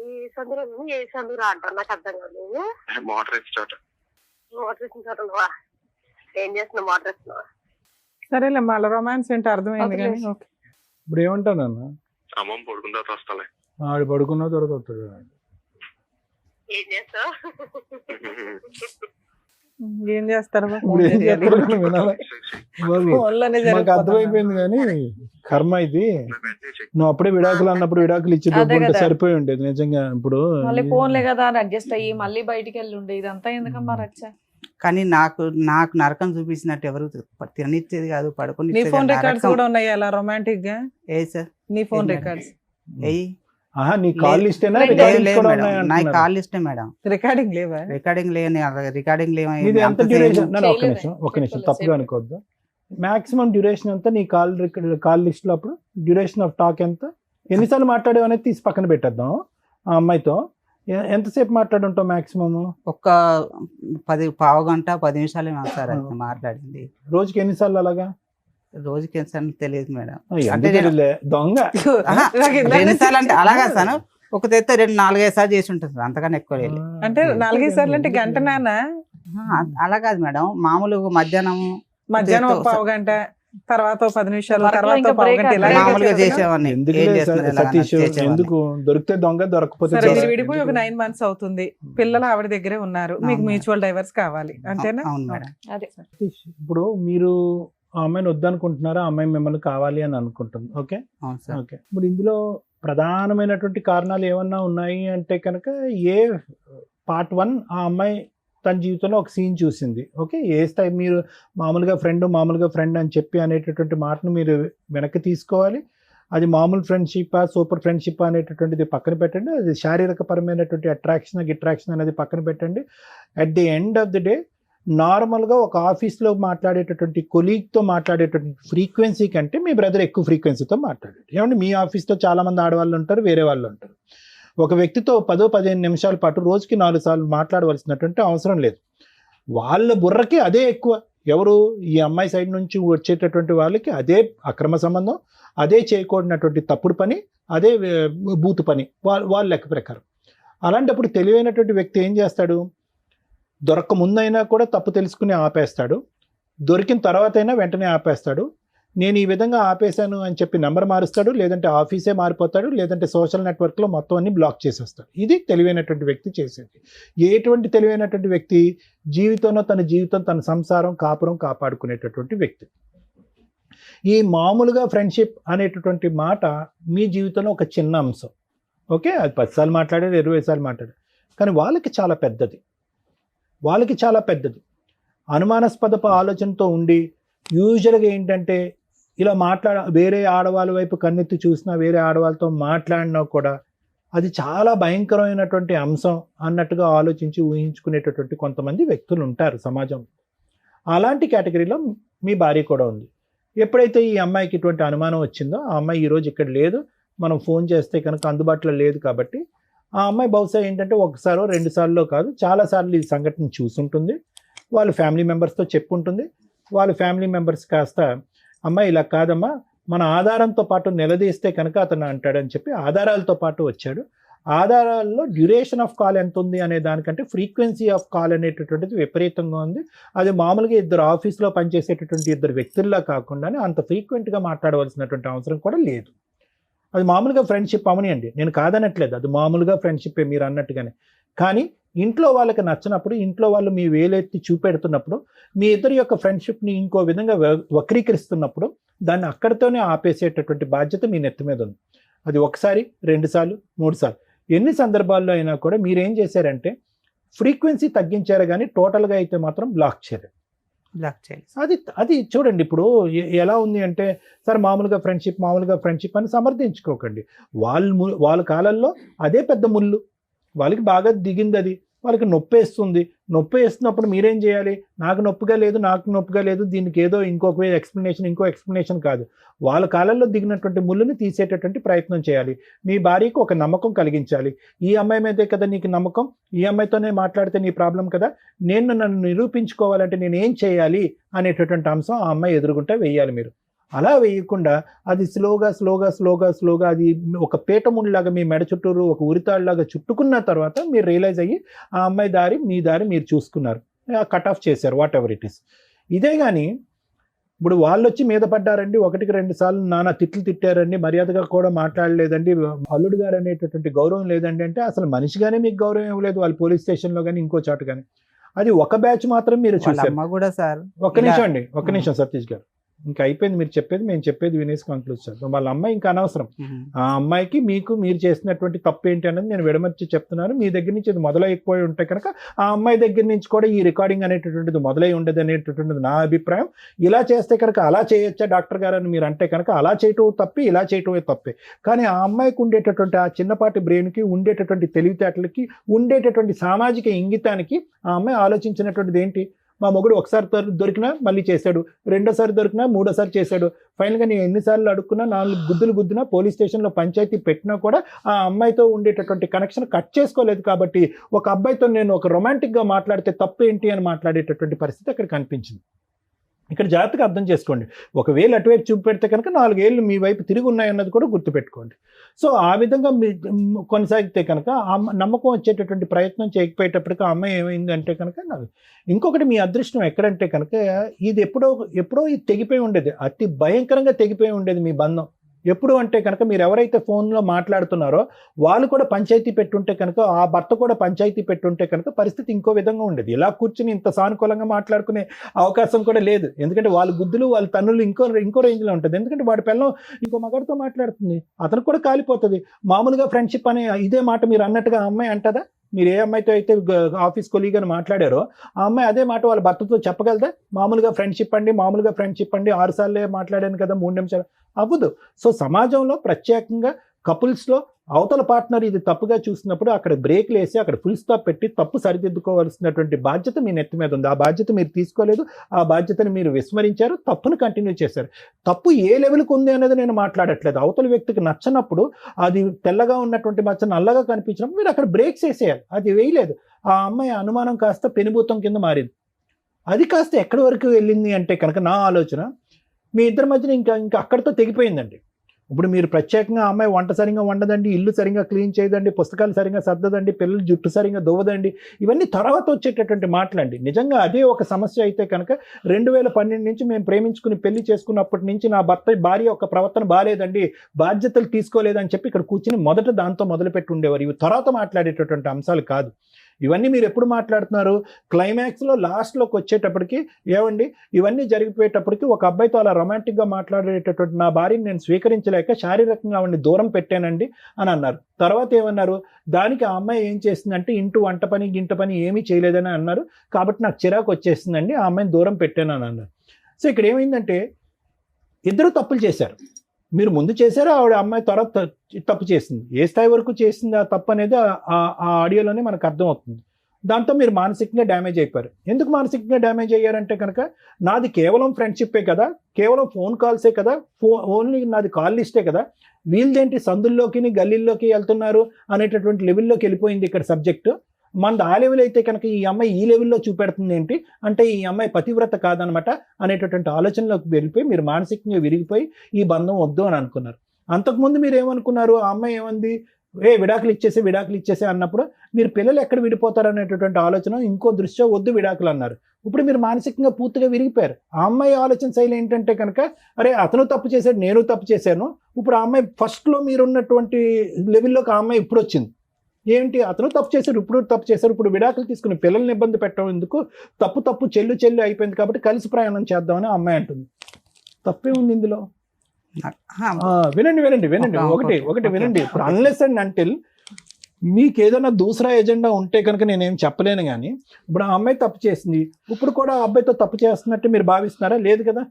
ఈ సందులో ఏ సందులో అంటారు నాకు అర్థం కాదు. మోటార్ వేసి చోట. మోటార్ వేసిన చోట ఉన్నావా? ఏం చేస్తున్నావు? మోటార్ వేస్తున్నావా? సరేలే, మళ్ళీ రొమాన్స్ ఏంటో అర్థమైంది కానీ ఓకే. ఇప్పుడు ఏమంటానన్నా, అమ్మమ్మ పడుకున్న తర్వాత వస్తాలే. ఆడు పడుకున్న తర్వాత వస్తాడు. ఏం చేస్తావు? ఏం చేస్తారు ఇప్పుడు ఏం చేస్తారో వినాలి బాబు. మాకు అర్థమైపోయింది కానీ కర్మ ఇది. నువ్వు అప్పుడే విడాకులు అన్నప్పుడు విడాకులు ఇచ్చి దొబ్బుంటే సరిపోయి ఉండేది నిజంగా. ఇప్పుడు మళ్ళీ ఫోన్లే కదా అని అడ్జస్ట్ అయ్యి మళ్ళీ బయటికి వెళ్ళి ఉండే ఇదంతా ఎందుకమ్మా రచ్చ? కానీ నాకు నరకం చూపించినట్టు ఎవరు తిననిచ్చేది కాదు, నీ పడుకుని. ఫోన్ రికార్డ్స్ కూడా ఉన్నాయి అలా రొమాంటిక్ గా? ఏ సార్? నీ ఫోన్ ఏంటి? రికార్డ్స్ ఏయ్ నీ కాల్ లిస్టేనా? లేదు రికార్డింగ్స్ కూడా మేడం, ఉన్నాయా నా అంటున్నారు. కాల్ లిస్టే మేడం. రికార్డింగ్ లేవా? రికార్డింగ్ లేని ఇది ఎంత డ్యూరేషన్? చేయలేదు. ఒక్క నిమిషం తప్పుగా అనుకోవద్దు. మాక్సిమం డ్యూరేషన్ ఎంత నీ కాల్ లిస్ట్ లో? అప్పుడు డ్యూరేషన్ ఆఫ్ టాక్ ఎంత? ఎన్నిసార్లు మాట్లాడేవి అనేది తీసి పక్కన పెట్టేద్దాం. ఆ అమ్మాయితో ఎంతసేపు మాట్లాడి ఉంటావు మాక్సిమం? ఒక్క 10 గంట 10 నిమిషాలు సార్ అది మాట్లాడింది. రోజుకి ఎన్నిసార్లు అలాగా? రోజుకి ఎన్నిసార్లు తెలియదు మేడం. అంటే దొంగ ఆహా, ఎన్నిసార్లు అంటే అలాగా సార్, ఒక తెస్తే 2-4-5 సార్లు చేసి ఉంటుంది సార్, అంతకన్నా ఎక్కువ లేదు. అంటే 4-5 సార్లు అంటే గంట నాన్న? అలా కాదు మేడం, మామూలుగా మధ్యాహ్నం ఒక పావు గంట, తర్వాత 10 నిమిషాలు, Work లో తర్వాత ఇంకా పావు break గంట అట్లా ఇలా మామూలుగా చేసేవాడిని. ఎందుకు ఏం లేదు చేస్తున్నారు ఇలా సతీష్, చేసేవాడిని. ఎందుకు దొరికితే దొంగ, దొరకపోతే సరే, మీరు దొర. విడిపోయి ఒక 9 months అవుతుంది, పిల్లలు ఆవిడ దగ్గరే ఉన్నారు, మీకు అవును. మ్యూచువల్ డైవర్స్ కావాలి అంతేనా? అవును మేడం. అదే సతీష్, ఇప్పుడు మీరు ఆ అమ్మాయిని వద్దనుకుంటున్నారా, ఆ అమ్మాయి మిమ్మల్ని కావాలి అని అనుకుంటుంది, ఓకే అవును సార్. ఓకే. ఇప్పుడు ఇందులో ప్రధానమైనటువంటి కారణాలు ఏమన్నా ఉన్నాయి అంటే కనుక, ఏ పార్ట్ 1 ఆ అమ్మాయి తన జీవితంలో ఒక సీన్ చూసింది, ఓకే. ఏ స్థాయి మీరు మామూలుగా ఫ్రెండ్ అని చెప్పి అనేటటువంటి మాటను మీరు వెనక్కి తీసుకోవాలి. అది మామూలు ఫ్రెండ్షిప్, సూపర్ ఫ్రెండ్షిప్ అనేటటువంటిది పక్కన పెట్టండి. అది శారీరక పరమైనటువంటి అట్రాక్షన్ అనేది పక్కన పెట్టండి. At the end of the day నార్మల్గా ఒక ఆఫీస్లో మాట్లాడేటటువంటి కొలీగ్తో మాట్లాడేటటువంటి ఫ్రీక్వెన్సీ కంటే మీ బ్రదర్ ఎక్కువ ఫ్రీక్వెన్సీతో మాట్లాడాడు. ఏమంటే మీ ఆఫీస్లో చాలామంది ఆడవాళ్ళు ఉంటారు, వేరే వాళ్ళు ఉంటారు. ఒక వ్యక్తితో 10-15 నిమిషాల పాటు రోజుకి 4 సార్లు మాట్లాడవలసినటువంటి అవసరం లేదు. వాళ్ళ బుర్రకి అదే ఎక్కువ. ఎవరు? ఈ అమ్మాయి సైడ్ నుంచి వచ్చేటటువంటి వాళ్ళకి అదే అక్రమ సంబంధం, అదే చేయకూడనటువంటి తప్పుడు పని, అదే బూతు పని వాళ్ళ లెక్క ప్రకారం. అలాంటప్పుడు తెలివైనటువంటి వ్యక్తి ఏం చేస్తాడు? దొరక్క ముందైనా కూడా తప్పు తెలుసుకుని ఆపేస్తాడు, దొరికిన తర్వాత అయినా వెంటనే ఆపేస్తాడు. నేను ఈ విధంగా ఆపేశాను అని చెప్పి నెంబర్ మారుస్తాడు, లేదంటే ఆఫీసే మారిపోతాడు, లేదంటే సోషల్ నెట్వర్క్లో మొత్తం అన్ని బ్లాక్ చేసేస్తాడు. ఇది తెలివైనటువంటి వ్యక్తి చేసేది. ఎటువంటి తెలివైనటువంటి వ్యక్తి? జీవితంలో తన సంసారం, కాపురం కాపాడుకునేటటువంటి వ్యక్తి. ఈ మామూలుగా ఫ్రెండ్షిప్ అనేటటువంటి మాట మీ జీవితంలో ఒక చిన్న అంశం, ఓకే. అది 10 సార్లు మాట్లాడారు, 20 సార్లు మాట్లాడారు, కానీ వాళ్ళకి చాలా పెద్దది. అనుమానాస్పదపు ఆలోచనతో ఉండి యూజువల్గా ఏంటంటే ఇలా వేరే ఆడవాళ్ళ వైపు కన్నెత్తి చూసినా, వేరే ఆడవాళ్ళతో మాట్లాడినా కూడా అది చాలా భయంకరమైనటువంటి అంశం అన్నట్టుగా ఆలోచించి ఊహించుకునేటటువంటి కొంతమంది వ్యక్తులు ఉంటారు సమాజంలో. అలాంటి కేటగిరీలో మీ భార్య కూడా ఉంది. ఎప్పుడైతే ఈ అమ్మాయికి ఇటువంటి అనుమానం వచ్చిందో, ఆ అమ్మాయి ఈరోజు ఇక్కడ లేదు, మనం ఫోన్ చేస్తే కనుక అందుబాటులో లేదు కాబట్టి, ఆ అమ్మాయి బహుశా ఏంటంటే 1 సారో 2 సార్లు కాదు, చాలాసార్లు ఈ సంఘటన చూసుంటుంది. వాళ్ళ ఫ్యామిలీ మెంబర్స్తో చెప్పుంటుంది. వాళ్ళ ఫ్యామిలీ మెంబర్స్ కాస్త, అమ్మాయి ఇలా కాదమ్మా, మన ఆధారంతో పాటు నిలదీస్తే కనుక అతను అంటాడని చెప్పి ఆధారాలతో పాటు వచ్చాడు. ఆధారాల్లో డ్యూరేషన్ ఆఫ్ కాల్ ఎంత ఉంది అనే దానికంటే ఫ్రీక్వెన్సీ ఆఫ్ కాల్ అనేటటువంటిది విపరీతంగా ఉంది. అది మామూలుగా ఇద్దరు ఆఫీస్లో పనిచేసేటటువంటి ఇద్దరు వ్యక్తుల్లా కాకుండానే అంత ఫ్రీక్వెంట్గా మాట్లాడవలసినటువంటి అవసరం కూడా లేదు. అది మామూలుగా ఫ్రెండ్షిప్ అవనియండి, నేను కాదనట్లేదు, అది మామూలుగా ఫ్రెండ్షిప్పే మీరు అన్నట్టుగానే. కానీ ఇంట్లో వాళ్ళకి నచ్చినప్పుడు, ఇంట్లో వాళ్ళు మీ వేలెత్తి చూపెడుతున్నప్పుడు, మీ ఇద్దరి యొక్క ఫ్రెండ్షిప్ని ఇంకో విధంగా వక్రీకరిస్తున్నప్పుడు దాన్ని అక్కడితోనే ఆపేసేటటువంటి బాధ్యత మీ నెత్తి మీద ఉంది. అది ఒకసారి, 2 సార్లు, 3 సార్లు, ఎన్ని సందర్భాల్లో అయినా కూడా మీరేం చేశారంటే ఫ్రీక్వెన్సీ తగ్గించారు, కానీ టోటల్గా అయితే మాత్రం బ్లాక్ చేయలేదు. అది చూడండి. ఇప్పుడు ఎలా ఉంది అంటే, సార్ మామూలుగా ఫ్రెండ్షిప్ అని సమర్థించుకోకండి. వాళ్ళ కాలంలో అదే పెద్ద ముళ్ళు, వాళ్ళకి బాగా దిగింది, అది వాళ్ళకి నొప్పి వేస్తున్నప్పుడు మీరేం చేయాలి? నాకు నొప్పిగా లేదు, దీనికి ఏదో ఇంకో ఎక్స్ప్లెనేషన్ కాదు. వాళ్ళ కాలంలో దిగినటువంటి ముళ్ళుని తీసేటటువంటి ప్రయత్నం చేయాలి. మీ భార్యకు ఒక నమ్మకం కలిగించాలి. ఈ అమ్మాయి మీదే కదా నీకు నమ్మకం, ఈ అమ్మాయితోనే మాట్లాడితే నీ ప్రాబ్లం కదా, నన్ను నిరూపించుకోవాలంటే నేను ఏం చేయాలి అనేటటువంటి అంశం ఆ అమ్మాయి ఎదురుగుంటే వేయాలి. మీరు అలా వేయకుండా అది స్లోగా అది ఒక పీటముడిలాగా మీ మెడ చుట్టూరు ఒక ఉరితాడులాగా చుట్టుకున్న తర్వాత మీరు రియలైజ్ అయ్యి ఆ అమ్మాయి దారి మీ దారి మీరు చూసుకున్నారు, కట్ ఆఫ్ చేశారు, వాట్ ఎవర్ ఇట్ ఈస్. ఇదే కానీ ఇప్పుడు వాళ్ళు వచ్చి మీద పడ్డారండి, 1-2 సార్లు నానా తిట్టారండి, మర్యాదగా కూడా మాట్లాడలేదండి, అల్లుడు గారు అనేటటువంటి గౌరవం లేదండి అంటే అసలు మనిషిగానే మీకు గౌరవం ఇవ్వలేదు వాళ్ళు పోలీస్ స్టేషన్లో కానీ ఇంకో చోట కానీ. అది ఒక బ్యాచ్ మాత్రం మీరు చూసారు. ఒక్క నిమిషం సతీష్ గారు, ఇంకా అయిపోయింది మీరు చెప్పేది, మేము చెప్పేది వినేసి కంక్లూడ్ చేద్దాం. వాళ్ళ అమ్మాయి ఇంకా అనవసరం. ఆ అమ్మాయికి మీరు చేసినటువంటి తప్పు ఏంటి అనేది నేను విడమర్చి చెప్తున్నాను. మీ దగ్గర నుంచి ఇది మొదలైపోయి ఉంటే కనుక ఆ అమ్మాయి దగ్గర నుంచి కూడా ఈ రికార్డింగ్ అనేటటువంటిది మొదలై ఉండదు అనేటటువంటిది నా అభిప్రాయం. ఇలా చేస్తే కనుక అలా చేయొచ్చా డాక్టర్ గారు అని మీరు అంటే కనుక అలా చేయటం తప్పి, ఇలా చేయటమే తప్పే. కానీ ఆ అమ్మాయికి ఉండేటటువంటి ఆ చిన్నపాటి బ్రెయిన్కి, ఉండేటటువంటి తెలివితేటలకి, ఉండేటటువంటి సామాజిక ఇంగితానికి ఆ అమ్మాయి ఆలోచించినటువంటిది ఏంటి? మా మొగుడు ఒకసారి దొరికినా మళ్ళీ చేశాడు, రెండోసారి దొరికినా మూడోసారి చేశాడు, ఫైనల్గా నేను ఎన్నిసార్లు అడుక్కున్నా, 4 గుద్దులు గుద్దినా, పోలీస్ స్టేషన్లో పంచాయతీ పెట్టినా కూడా ఆ అమ్మాయితో ఉండేటటువంటి కనెక్షన్ కట్ చేసుకోలేదు. కాబట్టి ఒక అబ్బాయితో నేను ఒక రొమాంటిక్గా మాట్లాడితే తప్పు ఏంటి అని మాట్లాడేటటువంటి పరిస్థితి అక్కడ కనిపించింది. ఇక్కడ జాగ్రత్తగా అర్థం చేసుకోండి. ఒకవేళ అటువైపు చూపెడితే కనుక 4 ఏళ్ళు మీ వైపు తిరిగి ఉన్నాయన్నది కూడా గుర్తుపెట్టుకోండి. సో ఆ విధంగా కొనసాగితే కనుక నమ్మకం వచ్చేటటువంటి ప్రయత్నం చేయకపోయేటప్పటికీ ఆ అమ్మాయి ఏమైందంటే కనుక ఇంకొకటి మీ అదృష్టం ఎక్కడంటే కనుక ఇది ఎప్పుడో ఇది తెగిపోయి ఉండేది, అతి భయంకరంగా తెగిపోయి ఉండేది మీ బంధం. ఎప్పుడు అంటే కనుక మీరు ఎవరైతే ఫోన్లో మాట్లాడుతున్నారో వాళ్ళు కూడా పంచాయతీ పెట్టుంటే కనుక, ఆ భర్త కూడా పంచాయతీ పెట్టుంటే కనుక పరిస్థితి ఇంకో విధంగా ఉండేది. ఇలా కూర్చుని ఇంత సానుకూలంగా మాట్లాడుకునే అవకాశం కూడా లేదు. ఎందుకంటే వాళ్ళ గుద్దులు, వాళ్ళ తన్నులు ఇంకో రేంజ్లో ఉంటుంది. ఎందుకంటే వాడి పిల్లం ఇంకో మగాడితో మాట్లాడుతుంది, అతను కూడా కాలిపోతుంది. మామూలుగా ఫ్రెండ్షిప్ అనే ఇదే మాట మీరు అన్నట్టుగా ఆ అమ్మాయి అంటదా? మీరు ఏ అమ్మాయితో అయితే ఆఫీస్ కొలీగ్ అని మాట్లాడారో ఆ అమ్మాయి అదే మాట వాళ్ళ భర్తతో చెప్పగలదా? మామూలుగా ఫ్రెండ్షిప్ అండి 6 సార్లే మాట్లాడాను కదా 3 నిమిషాలు, అవ్వదు. సో సమాజంలో ప్రత్యేకంగా కపుల్స్లో అవతల పార్ట్నర్ ఇది తప్పుగా చూసినప్పుడు అక్కడ బ్రేక్లు వేసి అక్కడ ఫుల్ స్టాప్ పెట్టి తప్పు సరిదిద్దుకోవాల్సినటువంటి బాధ్యత మీ నెత్తి మీద ఉంది. ఆ బాధ్యత మీరు తీసుకోలేదు, ఆ బాధ్యతను మీరు విస్మరించారు, తప్పును కంటిన్యూ చేశారు. తప్పు ఏ లెవెల్కి ఉంది అనేది నేను మాట్లాడట్లేదు. అవతల వ్యక్తికి నచ్చనప్పుడు, అది తెల్లగా ఉన్నటువంటి మచ్చ నల్లగా కనిపించినప్పుడు మీరు అక్కడ బ్రేక్స్ వేసేయాలి. అది వేయలేదు. ఆ అమ్మాయి అనుమానం కాస్త పెనుభూతం కింద మారింది. అది కాస్త ఎక్కడి వరకు వెళ్ళింది అంటే కనుక నా ఆలోచన మీ ఇద్దరి మధ్యన ఇంకా అక్కడితో తెగిపోయిందండి. ఇప్పుడు మీరు ప్రత్యేకంగా అమ్మాయి వంట సరిగా వండదండి, ఇల్లు సరిగా క్లీన్ చేయదండి, పుస్తకాలు సరిగా సర్దదండి, పిల్లలు జుట్టు సరిగా దువ్వదండి, ఇవన్నీ తర్వాత వచ్చేటటువంటి మాటలండి. నిజంగా అదే ఒక సమస్య అయితే కనుక 2012 నుంచి మేము ప్రేమించుకుని పెళ్లి చేసుకున్నప్పటి నుంచి నా భార్య యొక్క ప్రవర్తన బాగాలేదండి, బాధ్యతలు తీసుకోలేదని చెప్పి ఇక్కడ కూర్చుని మొదట దాంతో మొదలుపెట్టి ఉండేవారు. ఇవి తర్వాత మాట్లాడేటటువంటి అంశాలు కాదు. ఇవన్నీ మీరు ఎప్పుడు మాట్లాడుతున్నారు? క్లైమాక్స్లో లాస్ట్లోకి వచ్చేటప్పటికి ఏమండి ఇవన్నీ జరిగిపోయేటప్పటికి ఒక అబ్బాయితో అలా రొమాంటిక్గా మాట్లాడేటటువంటి నా భార్యని నేను స్వీకరించలేక శారీరకంగా ఆవిడని దూరం పెట్టానండి అని అన్నారు. తర్వాత ఏమన్నారు? దానికి ఆ అమ్మాయి ఏం చేసిందంటే వంట పని గింట పని ఏమీ చేయలేదని అన్నారు, కాబట్టి నాకు చిరాకు వచ్చేసిందండి, ఆ అమ్మాయిని దూరం పెట్టాను అని అన్నారు. సో ఇక్కడ ఏమైందంటే ఇద్దరు తప్పులు చేశారు. మీరు ముందు చేశారు, ఆవిడ అమ్మాయి తర్వాత తప్పు చేసింది. ఏ స్థాయి వరకు చేసింది ఆ తప్పు అనేది ఆ ఆడియోలోనే మనకు అర్థమవుతుంది. దాంతో మీరు మానసికంగా డ్యామేజ్ అయిపోయారు. ఎందుకు మానసికంగా డ్యామేజ్ అయ్యారంటే కనుక నాది కేవలం ఫ్రెండ్షిప్పే కదా, కేవలం ఫోన్ కాల్సే కదా, ఓన్లీ నాది కాల్ లిస్టే కదా, వీళ్ళదేంటి సందుల్లోకి గల్లీల్లోకి వెళ్తున్నారు అనేటటువంటి లెవెల్లోకి వెళ్ళిపోయింది ఇక్కడ సబ్జెక్టు. మనది ఆ లెవెల్ అయితే కనుక ఈ అమ్మాయి ఈ లెవెల్లో చూపెడుతుంది ఏంటి అంటే ఈ అమ్మాయి పతివ్రత కాదనమాట అనేటటువంటి ఆలోచనలోకి వెళ్ళిపోయి మీరు మానసికంగా విరిగిపోయి ఈ బంధం వద్దు అని అనుకున్నారు. అంతకుముందు మీరు ఏమనుకున్నారు, ఆ అమ్మాయి ఏమంది, విడాకులు ఇచ్చేసే అన్నప్పుడు మీరు పిల్లలు ఎక్కడ విడిపోతారు అనేటటువంటి ఆలోచన, ఇంకో దృష్ట్యా వద్దు విడాకులు అన్నారు. ఇప్పుడు మీరు మానసికంగా పూర్తిగా విరిగిపోయారు. ఆ అమ్మాయి ఆలోచన శైలి ఏంటంటే కనుక అరే అతను తప్పు చేశాడు, నేను తప్పు చేశాను. ఇప్పుడు ఆ అమ్మాయి ఫస్ట్లో మీరున్నటువంటి లెవెల్లోకి ఆ అమ్మాయి ఇప్పుడు వచ్చింది. ఏంటి, అతను తప్పు చేశారు, ఇప్పుడు విడాకులు తీసుకుని పిల్లల్ని ఇబ్బంది పెట్టడం ఎందుకు, తప్పు చెల్లు అయిపోయింది కాబట్టి కలిసి ప్రయాణం చేద్దామని ఆ అమ్మాయి అంటుంది. తప్పే ఉంది ఇందులో. వినండి ఒకటి వినండి. ఇప్పుడు అన్లెస్ అండ్ అంటిల్ మీకు ఏదైనా దూసరా ఎజెండా ఉంటే కనుక నేనేం చెప్పలేను. కానీ ఇప్పుడు ఆ అమ్మాయి తప్పు చేసింది, ఇప్పుడు కూడా ఆ అబ్బాయితో తప్పు చేస్తున్నట్టు మీరు భావిస్తున్నారా? లేదు కదా,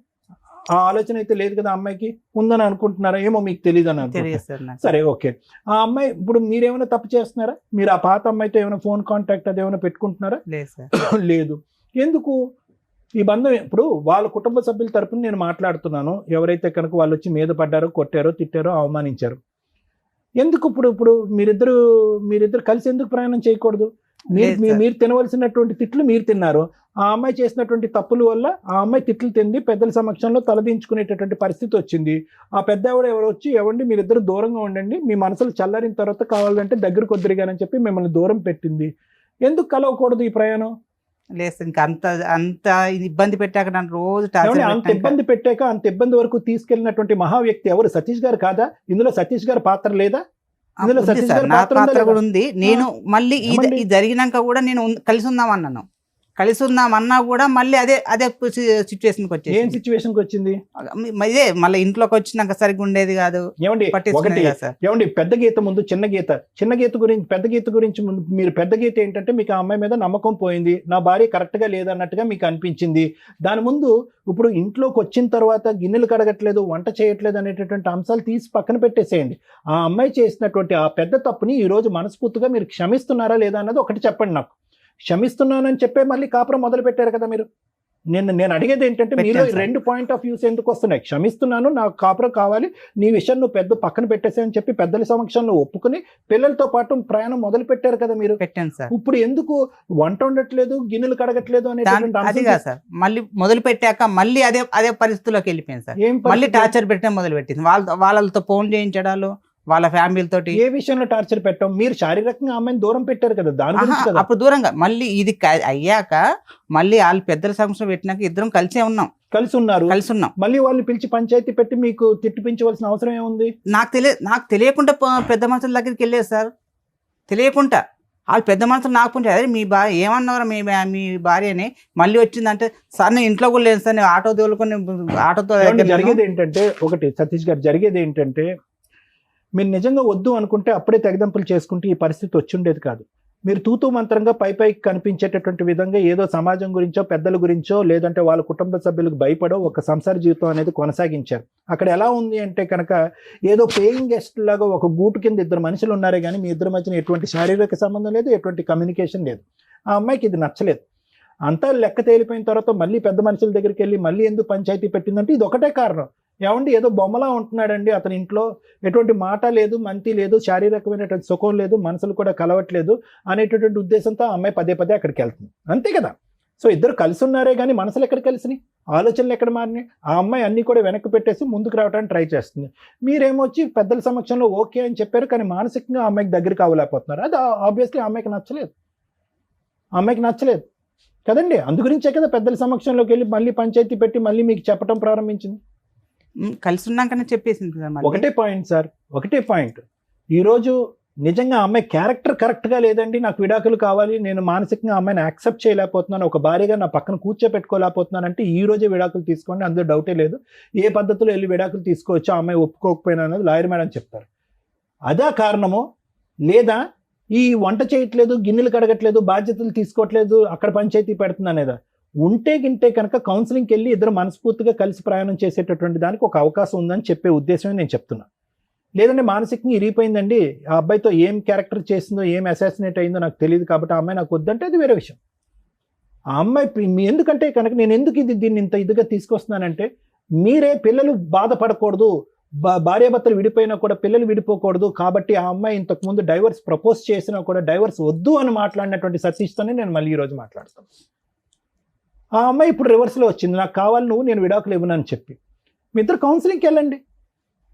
ఆ ఆలోచన అయితే లేదు కదా. అమ్మాయికి ఉందని అనుకుంటున్నారా? ఏమో మీకు తెలియదు అని అనుకుంటున్నారా? సరే ఓకే. ఆ అమ్మాయి ఇప్పుడు మీరేమైనా తప్పు చేస్తున్నారా? మీరు ఆ పాత అమ్మాయితో ఏమైనా ఫోన్ కాంటాక్ట్ అది ఏమైనా పెట్టుకుంటున్నారా? లేదు. ఎందుకు ఈ బంధం? ఇప్పుడు వాళ్ళ కుటుంబ సభ్యుల తరపున నేను మాట్లాడుతున్నాను. ఎవరైతే కనుక వాళ్ళు వచ్చి మీద పడ్డారో, కొట్టారో, తిట్టారో, అవమానించారు, ఎందుకు ఇప్పుడు మీరిద్దరు కలిసి ఎందుకు ప్రయాణం చేయకూడదు? మీరు తినవలసినటువంటి తిట్లు మీరు తిన్నారు. ఆ అమ్మాయి చేసినటువంటి తప్పుల వల్ల ఆ అమ్మాయి తిట్లు తింది, పెద్దల సమక్షంలో తలదించుకునేటటువంటి పరిస్థితి వచ్చింది. ఆ పెద్ద ఎవరు వచ్చి ఇవ్వండి మీరిద్దరు దూరంగా ఉండండి, మీ మనసులు చల్లారిన తర్వాత కావాలంటే దగ్గరకు వద్దురుగానని చెప్పి మిమ్మల్ని దూరం పెట్టింది. ఎందుకు కలవకూడదు ఈ ప్రయాణం? లేదు, ఇంకా అంత ఇబ్బంది పెట్టాక నన్ను రోజు అంత ఇబ్బంది వరకు తీసుకెళ్ళినటువంటి మహా వ్యక్తి ఎవరు? సతీష్ గారు కాదా? ఇందులో సతీష్ గారి పాత్ర లేదా? ఇందులో సతీష్ గారి పాత్ర కూడా ఉంది. నేను మళ్ళీ ఇది జరిగినాక కూడా నేను కలిసి ఉందామన్నా కూడా మళ్ళీ అదే సిచ్యువేషన్కి వచ్చేది. ఏం సిచ్యువేషన్కి వచ్చింది? ఇదే మళ్ళీ ఇంట్లోకి వచ్చినాక సరిగ్గా ఉండేది కాదు. ఏమండి పెద్ద గీత ముందు చిన్న గీత గురించి, పెద్ద గీత గురించి ముందు మీరు పెద్ద గీత ఏంటంటే మీకు ఆ అమ్మాయి మీద నమ్మకం పోయింది, నా భార్య కరెక్ట్ గా లేదన్నట్టుగా మీకు అనిపించింది. దాని ముందు ఇప్పుడు ఇంట్లోకి వచ్చిన తర్వాత గిన్నెలు కడగట్లేదు, వంట చేయట్లేదు అనేటటువంటి అంశాలు తీసి పక్కన పెట్టేసేయండి. ఆ అమ్మాయి చేసినటువంటి ఆ పెద్ద తప్పుని ఈ రోజు మనస్ఫూర్తిగా మీరు క్షమిస్తున్నారా లేదా అన్నది ఒకటి చెప్పండి నాకు. క్షమిస్తున్నానని చెప్పే మళ్ళీ కాపురం మొదలు పెట్టారు కదా మీరు. నేను అడిగేది ఏంటంటే మీరు రెండు పాయింట్ ఆఫ్ వ్యూస్ ఎందుకు వస్తున్నాయి? క్షమిస్తున్నాను, నాకు కాపురం కావాలి, నీ విషయం నువ్వు పెద్ద పక్కన పెట్టేసాయని చెప్పి పెద్దల సమక్షంలో ఒప్పుకుని పిల్లలతో పాటు ప్రయాణం మొదలు పెట్టారు కదా మీరు. పెట్టాను సార్. ఇప్పుడు ఎందుకు వంట ఉండట్లేదు, గిన్నెలు కడగట్లేదు అనేది కాదు సార్. మళ్ళీ మొదలు పెట్టాక మళ్ళీ అదే పరిస్థితిలోకి వెళ్ళిపోయింది సార్. మళ్ళీ టార్చర్ పెట్టడం మొదలు పెట్టింది. వాళ్ళతో ఫోన్ చేయించడాలు, వాళ్ళ ఫ్యామిలీతో. ఏ విషయంలో టార్చర్ పెట్టాం? మీరు శారీరకంగా అమ్మాయిని దూరం పెట్టారు కదా, దాని గురించి కదా. అప్పుడు దూరంగా మళ్ళీ ఇది అయ్యాక మళ్ళీ వాళ్ళు పెద్దల సమస్య పెట్టినాక ఇద్దరం కలిసి ఉన్నాం. మళ్ళీ వాళ్ళని పిలిచి పంచాయతీ పెట్టి మీకు తిట్టిపించవలసిన అవసరం ఏముంది? నాకు తెలియకుండా పెద్ద మనుషుల దగ్గరికి వెళ్ళేది సార్. తెలియకుండా వాళ్ళు పెద్ద మనుషులు నాకు పుంచారు, అదే మీ భార్య ఏమన్నారు, మీ భార్యని మళ్ళీ వచ్చిందంటే సార్ నేను ఇంట్లో కూడా లేదు సార్, నేను ఆటో తోలుకొని ఆటోతో. జరిగేది ఏంటంటే ఒకటి సతీష్ గారు, జరిగేది ఏంటంటే మీరు నిజంగా వద్దు అనుకుంటే అప్పుడే తెగదంపులు చేసుకుంటే ఈ పరిస్థితి వచ్చి ఉండేది కాదు. మీరు తూతూ మంత్రంగా పైకి కనిపించేటటువంటి విధంగా ఏదో సమాజం గురించో, పెద్దల గురించో, లేదంటే వాళ్ళ కుటుంబ సభ్యులకు భయపడో ఒక సంసార జీవితం అనేది కొనసాగించారు. అక్కడ ఎలా ఉంది అంటే కనుక ఏదో పేయింగ్ గెస్ట్ లాగా ఒక గూటు కింద ఇద్దరు మనుషులు ఉన్నారే కానీ మీ ఇద్దరి మధ్యన ఎటువంటి శారీరక సంబంధం లేదు, ఎటువంటి కమ్యూనికేషన్ లేదు. ఆ అమ్మాయికి ఇది నచ్చలేదు. అంతా లెక్క తేలిపోయిన తర్వాత మళ్ళీ పెద్ద మనుషుల దగ్గరికి వెళ్ళి మళ్ళీ ఎందుకు పంచాయతీ పెట్టిందంటే ఇది ఒకటే కారణం. ఏమండి ఏదో బొమ్మలా ఉంటున్నాడండి అతని ఇంట్లో, ఎటువంటి మాట లేదు, మంతి లేదు, శారీరకమైనటువంటి సుఖం లేదు, మనసులు కూడా కలవట్లేదు అనేటటువంటి ఉద్దేశంతో ఆ అమ్మాయి పదే అక్కడికి వెళ్తుంది. అంతే కదా. సో ఇద్దరు కలిసి ఉన్నారే కానీ మనసులు ఎక్కడ కలిసినాయి, ఆలోచనలు ఎక్కడ మారినాయి? ఆ అమ్మాయి అన్ని కూడా వెనక్కి పెట్టేసి ముందుకు రావడానికి ట్రై చేస్తుంది. మీరేమొచ్చి పెద్దల సమక్షంలో ఓకే అని చెప్పారు కానీ మానసికంగా ఆ అమ్మాయికి దగ్గరికి అవ్వలేకపోతున్నారు. అది ఆబ్వియస్లీ ఆ అమ్మాయికి నచ్చలేదు కదండి. అందుగురించే కదా పెద్దల సమక్షంలోకి వెళ్ళి మళ్ళీ పంచాయతీ పెట్టి మళ్ళీ మీకు చెప్పడం ప్రారంభించింది. కలిసి ఉన్నాకనే చెప్పేసింది. ఒకటే పాయింట్ ఈరోజు నిజంగా అమ్మాయి క్యారెక్టర్ కరెక్ట్గా లేదండి, నాకు విడాకులు కావాలి, నేను మానసికంగా అమ్మాయిని యాక్సెప్ట్ చేయలేకపోతున్నాను, ఒక భార్యగా నా పక్కన కూర్చోపెట్టుకోలేకపోతున్నాను అంటే ఈ రోజే విడాకులు తీసుకోండి, అందులో డౌటే లేదు. ఏ పద్ధతిలో వెళ్ళి విడాకులు తీసుకోవచ్చు, ఆ అమ్మాయి ఒప్పుకోకపోయినా అనేది లాయర్ మేడం చెప్తారు. అదా కారణమో లేదా ఈ వంట చేయట్లేదు, గిన్నెలు కడగట్లేదు, బాధ్యతలు తీసుకోవట్లేదు, అక్కడ పంచాయతీ పెడుతుంది అనేదా? గింటే కనుక కౌన్సిలింగ్కి వెళ్ళి ఇద్దరు మనస్ఫూర్తిగా కలిసి ప్రయాణం చేసేటటువంటి దానికి ఒక అవకాశం ఉందని చెప్పే ఉద్దేశమే నేను చెప్తున్నా. లేదంటే మానసికంగా ఇరిగిపోయిందండి, ఆ అబ్బాయితో ఏం క్యారెక్టర్ చేసిందో, ఏం అసాసినేట్ అయిందో నాకు తెలియదు కాబట్టి ఆ అమ్మాయి నాకు వద్దంటే అది వేరే విషయం. ఆ అమ్మాయి ఎందుకంటే కనుక నేను ఎందుకు దీన్ని ఇంత ఇదిగా తీసుకొస్తున్నానంటే మీరే పిల్లలు బాధపడకూడదు, భార్యాభర్తలు విడిపోయినా కూడా పిల్లలు విడిపోకూడదు కాబట్టి ఆ అమ్మాయి ఇంతకు ముందు డైవర్స్ ప్రపోజ్ చేసినా కూడా డైవర్స్ వద్దు అని మాట్లాడినటువంటి సతీష్తోనే నేను మళ్ళీ ఈరోజు మాట్లాడతాను. ఆ అమ్మాయి ఇప్పుడు రివర్స్లో వచ్చింది, నాకు కావాలి నువ్వు, నేను విడాకులు ఇవ్వనని చెప్పి. మీ ఇద్దరు కౌన్సిలింగ్కి వెళ్ళండి.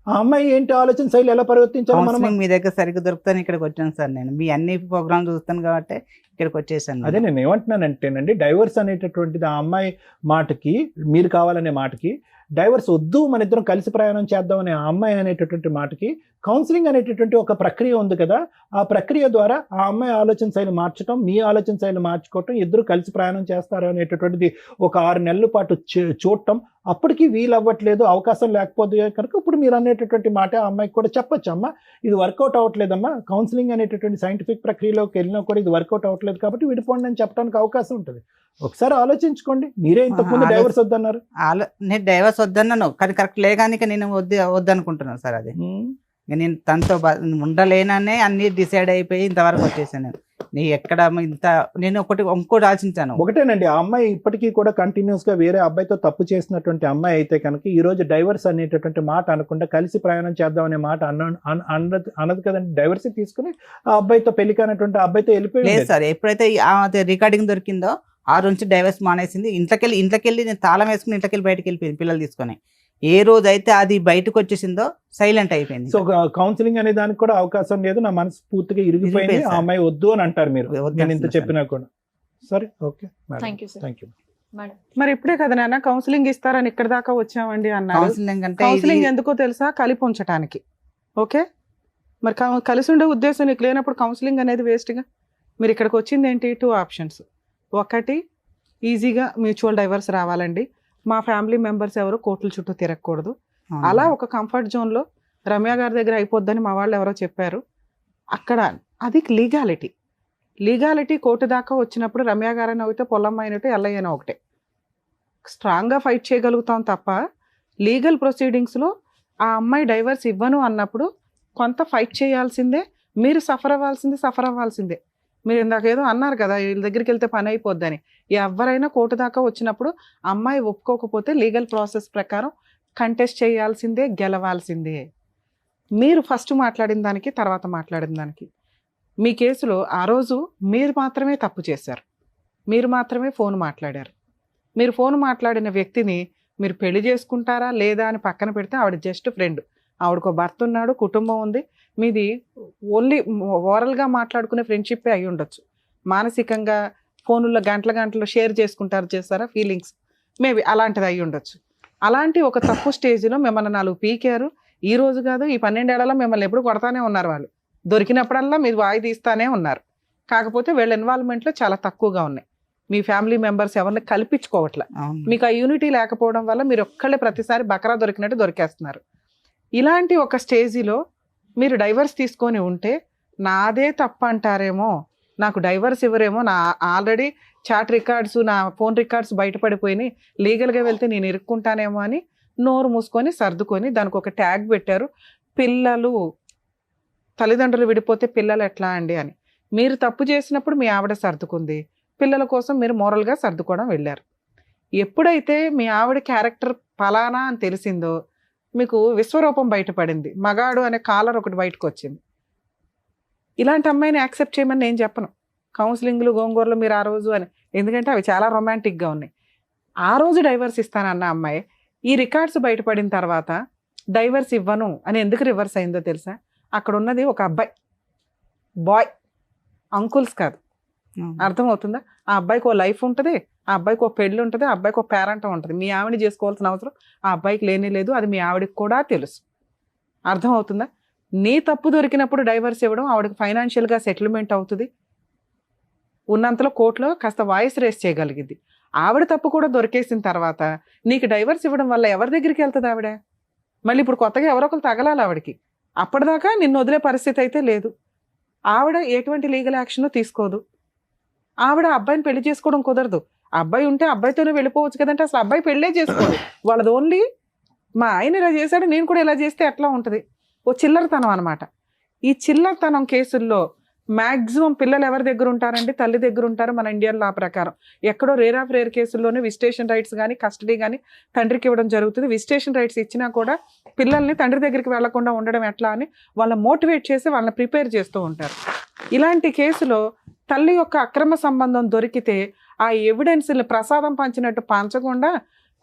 ఆ అమ్మాయి ఏంటి ఆలోచన శైలి ఎలా పరివర్తించాలి మనం. కౌన్సిలింగ్ మీ దగ్గర సరిగ్గా దొరుకుతాను ఇక్కడికి వచ్చాను సార్. నేను మీ అన్ని ప్రోగ్రామ్ చూస్తాను కాబట్టి ఇక్కడికి వచ్చేసాను. అదే నేను ఏమంటున్నానంటేనండి, డైవర్స్ అనేటటువంటిది ఆ అమ్మాయి మాటకి, మీరు కావాలనే మాటకి, డైవర్స్ వద్దు మన ఇద్దరం కలిసి ప్రయాణం చేద్దాం అనే ఆ అమ్మాయి అనేటటువంటి మాటకి కౌన్సిలింగ్ అనేటటువంటి ఒక ప్రక్రియ ఉంది కదా. ఆ ప్రక్రియ ద్వారా ఆ అమ్మాయి ఆలోచన శైలి మార్చడం, మీ ఆలోచన శైలి మార్చుకోవటం, ఇద్దరు కలిసి ప్రయాణం చేస్తారు అనేటటువంటిది ఒక 6 నెలల పాటు చూడటం. అప్పటికి వీలు అవ్వట్లేదు, అవకాశం లేకపోతే కనుక ఇప్పుడు మీరు అనేటటువంటి మాట ఆ అమ్మాయికి కూడా చెప్పొచ్చు, అమ్మా ఇది వర్కౌట్ అవ్వట్లేదమ్మా, కౌన్సిలింగ్ అనేటటువంటి సైంటిఫిక్ ప్రక్రియలోకి వెళ్ళినా కూడా ఇది వర్కౌట్ అవ్వట్లేదు కాబట్టి విడిపోండి అని చెప్పడానికి అవకాశం ఉంటుంది. ఒకసారి ఆలోచించుకోండి. మీరే ఇంతకుముందు డైవర్స్ వద్దన్నారు. నేను డైవర్స్ వద్దన్నాను కానీ కరెక్ట్ లేగానిక నేను వద్దనుకుంటున్నాను సార్. అది నేను తనతో ఉండలేననే అన్ని డిసైడ్ అయిపోయి ఇంతవరకు వచ్చేసాను. నీ ఎక్కడ నేను ఇంకోటి ఆలోచించాను. ఒకటేనండి, ఆ అమ్మాయి ఇప్పటికీ కూడా కంటిన్యూస్ గా వేరే అబ్బాయితో తప్పు చేసినటువంటి అమ్మాయి అయితే కనుక ఈ రోజు డైవర్స్ అనేటటువంటి మాట అనకుండా కలిసి ప్రయాణం చేద్దాం అనే మాట అన్నది కదండి. డైవర్స్ తీసుకుని ఆ అబ్బాయితో పెళ్లి కానటువంటి అబ్బాయితో వెళ్ళిపోయింది. లేదు సార్, ఎప్పుడైతే రికార్డింగ్ దొరికిందో ఆ నుంచి డైవర్స్ మానేసింది. ఇంట్లోకెళ్ళి నేను తాళం వేసుకుని ఇంట్లోకెళ్ళి బయటకు వెళ్ళిపోయింది పిల్లలు తీసుకొని. ఏ రోజు అయితే అది బయటకు వచ్చేసిందో సైలెంట్ అయిపోయింది. సో కౌన్సిలింగ్ అనే దానికి కూడా అవకాశం లేదు, నా మనసు పూర్తిగా ఇరిగిపోయింది, ఆ అమ్మాయి వద్దు అని అంటారు మీరు, నేను ఇంత చెప్పినా కూడా. సరే, ఓకే, థ్యాంక్ యూ. మరి ఇప్పుడే కదా నాన్న కౌన్సిలింగ్ ఇస్తారని ఇక్కడ దాకా వచ్చామండి అన్నారు. కౌన్సిలింగ్ ఎందుకో తెలుసా? కలిపి ఉంచడానికి. ఓకే, మరి కలిసి ఉండే ఉద్దేశం నీకు లేనప్పుడు కౌన్సిలింగ్ అనేది వేస్ట్గా. మీరు ఇక్కడికి వచ్చింది ఏంటి? 2 ఆప్షన్స్. ఒకటి, ఈజీగా మ్యూచువల్ డైవర్స్ రావాలండి, మా ఫ్యామిలీ మెంబర్స్ ఎవరు కోర్టుల చుట్టూ తిరగకూడదు. అలా ఒక కంఫర్ట్ జోన్లో రమ్య గారి దగ్గర అయిపోద్దని మా వాళ్ళు ఎవరో చెప్పారు. అక్కడ అది లీగాలిటీ కోర్టు దాకా వచ్చినప్పుడు రమ్య గారైనా ఒకటే, పొల్లమ్మ అయినట్టు, ఎల్లయ్యనా ఒకటే. స్ట్రాంగ్గా ఫైట్ చేయగలుగుతాం తప్ప లీగల్ ప్రొసీడింగ్స్లో ఆ అమ్మాయి డైవర్స్ ఇవ్వను అన్నప్పుడు కొంత ఫైట్ చేయాల్సిందే, మీరు సఫర్ అవ్వాల్సిందే. మీరు ఇందాక ఏదో అన్నారు కదా వీళ్ళ దగ్గరికి వెళ్తే పని అయిపోద్దని. ఎవరైనా కోర్టు దాకా వచ్చినప్పుడు అమ్మాయి ఒప్పుకోకపోతే లీగల్ ప్రాసెస్ ప్రకారం కంటెస్ట్ చేయాల్సిందే, గెలవాల్సిందే. మీరు ఫస్ట్ మాట్లాడిన దానికి తర్వాత మాట్లాడిన దానికి మీ కేసులో ఆ రోజు మీరు మాత్రమే తప్పు చేశారు, మీరు మాత్రమే ఫోన్ మాట్లాడారు. మీరు ఫోన్ మాట్లాడిన వ్యక్తిని మీరు పెళ్లి చేసుకుంటారా లేదా అని పక్కన పెడితే ఆవిడ జస్ట్ ఫ్రెండ్, ఆవిడకు భర్త ఉన్నాడు, కుటుంబం ఉంది, మీది ఓన్లీ ఓరల్గా మాట్లాడుకునే ఫ్రెండ్షిప్పే అయి ఉండొచ్చు. మానసికంగా ఫోనుల్లో గంటలు షేర్ చేస్తారా ఫీలింగ్స్, మేబీ అలాంటిది అయి ఉండొచ్చు. అలాంటి ఒక తప్పు స్టేజ్లో మిమ్మల్ని 4 పీకారు. ఈ రోజు కాదు, ఈ 12 ఏళ్లలో మిమ్మల్ని ఎప్పుడు కొడతానే ఉన్నారు వాళ్ళు. దొరికినప్పుడల్లా మీరు వాయి తీస్తానే ఉన్నారు. కాకపోతే వీళ్ళ ఇన్వాల్వ్మెంట్లో చాలా తక్కువగా ఉన్నాయి. మీ ఫ్యామిలీ మెంబర్స్ ఎవరిని కల్పించుకోవట్లే. మీకు ఆ యూనిటీ లేకపోవడం వల్ల మీరు ఒక్కళ్ళే ప్రతిసారి బకరా దొరికినట్టు దొరికేస్తున్నారు. ఇలాంటి ఒక స్టేజిలో మీరు డైవర్స్ తీసుకొని ఉంటే నాదే తప్పు అంటారేమో, నాకు డైవర్స్ ఇవ్వరేమో, నా ఆల్రెడీ చాట్ రికార్డ్స్, నా ఫోన్ రికార్డ్స్ బయటపడిపోయినాయి, లీగల్గా వెళ్తే నేను ఇరుక్కుంటానేమో అని నోరు మూసుకొని సర్దుకొని దానికి ఒక ట్యాగ్ పెట్టారు, పిల్లలు. తల్లిదండ్రులు విడిపోతే పిల్లలు ఎట్లా అండి అని. మీరు తప్పు చేసినప్పుడు మీ ఆవిడ సర్దుకుంది, పిల్లల కోసం మీరు మోరల్గా సర్దుకోవడం వెళ్ళారు. ఎప్పుడైతే మీ ఆవిడ క్యారెక్టర్ ఫలానా అని తెలిసిందో మీకు విశ్వరూపం బయటపడింది, మగాడు అనే కాలర్ ఒకటి బయటకు వచ్చింది. ఇలాంటి అమ్మాయిని యాక్సెప్ట్ చేయమని నేను చెప్పను. కౌన్సిలింగ్లు గోంగూరలు మీరు ఆ రోజు అని, ఎందుకంటే అవి చాలా రొమాంటిక్గా ఉన్నాయి. ఆ రోజు డైవర్స్ ఇస్తానన్న అమ్మాయి ఈ రికార్డ్స్ బయటపడిన తర్వాత డైవర్స్ ఇవ్వను అని ఎందుకు రివర్స్ అయిందో తెలుసా? అక్కడ ఉన్నది ఒక అబ్బాయి, బాయ్, అంకుల్స్ కాదు. అర్థమవుతుందా? ఆ అబ్బాయికి ఓ లైఫ్ ఉంటుంది, ఆ అబ్బాయికి ఒక పెళ్ళి ఉంటుంది, ఆ అబ్బాయికి ఒక పేరెంట్ ఉంటుంది. మీ ఆవిడని చేసుకోవాల్సిన అవసరం ఆ అబ్బాయికి లేనే లేదు, అది మీ ఆవిడకి కూడా తెలుసు. అర్థమవుతుందా? నీ తప్పు దొరికినప్పుడు డైవర్స్ ఇవ్వడం, ఆవిడకి ఫైనాన్షియల్గా సెటిల్మెంట్ అవుతుంది, ఉన్నంతలో కోర్టులో కాస్త వాయిస్ రేస్ చేయగలిగింది. ఆవిడ తప్పు కూడా దొరికేసిన తర్వాత నీకు డైవర్స్ ఇవ్వడం వల్ల ఎవరి దగ్గరికి వెళ్తుంది ఆవిడ? మళ్ళీ ఇప్పుడు కొత్తగా ఎవరో ఒకరు తగలాలి ఆవిడకి. అప్పటిదాకా నిన్ను వదిలే పరిస్థితి అయితే లేదు. ఆవిడ ఎటువంటి లీగల్ యాక్షన్ తీసుకోదు. ఆవిడ అబ్బాయిని పెళ్లి చేసుకోవడం కుదరదు. అబ్బాయి ఉంటే అబ్బాయితోనే వెళ్ళిపోవచ్చు కదంటే అసలు అబ్బాయి పెళ్ళే చేసుకోదు. వాళ్ళది ఓన్లీ మా ఆయన ఇలా చేశాడు నేను కూడా ఇలా చేస్తే ఎట్లా ఉంటుంది, ఓ చిల్లరతనం అనమాట. ఈ చిల్లరతనం కేసుల్లో మాక్సిమం పిల్లలు ఎవరి దగ్గర ఉంటారండి? తల్లి దగ్గర ఉంటారు మన ఇండియన్ లా ప్రకారం. ఎక్కడో రేర్ ఆఫ్ రేర్ కేసుల్లోనే విజిటేషన్ రైట్స్ కానీ కస్టడీ కానీ తండ్రికి ఇవ్వడం జరుగుతుంది. విజిటేషన్ రైట్స్ ఇచ్చినా కూడా పిల్లల్ని తండ్రి దగ్గరికి వెళ్లకుండా ఉండడం ఎట్లా అని వాళ్ళని మోటివేట్ చేసి వాళ్ళని ప్రిపేర్ చేస్తూ ఉంటారు. ఇలాంటి కేసులో తల్లి యొక్క అక్రమ సంబంధం దొరికితే ఆ ఎవిడెన్స్ని ప్రసాదం పంచినట్టు పంచకుండా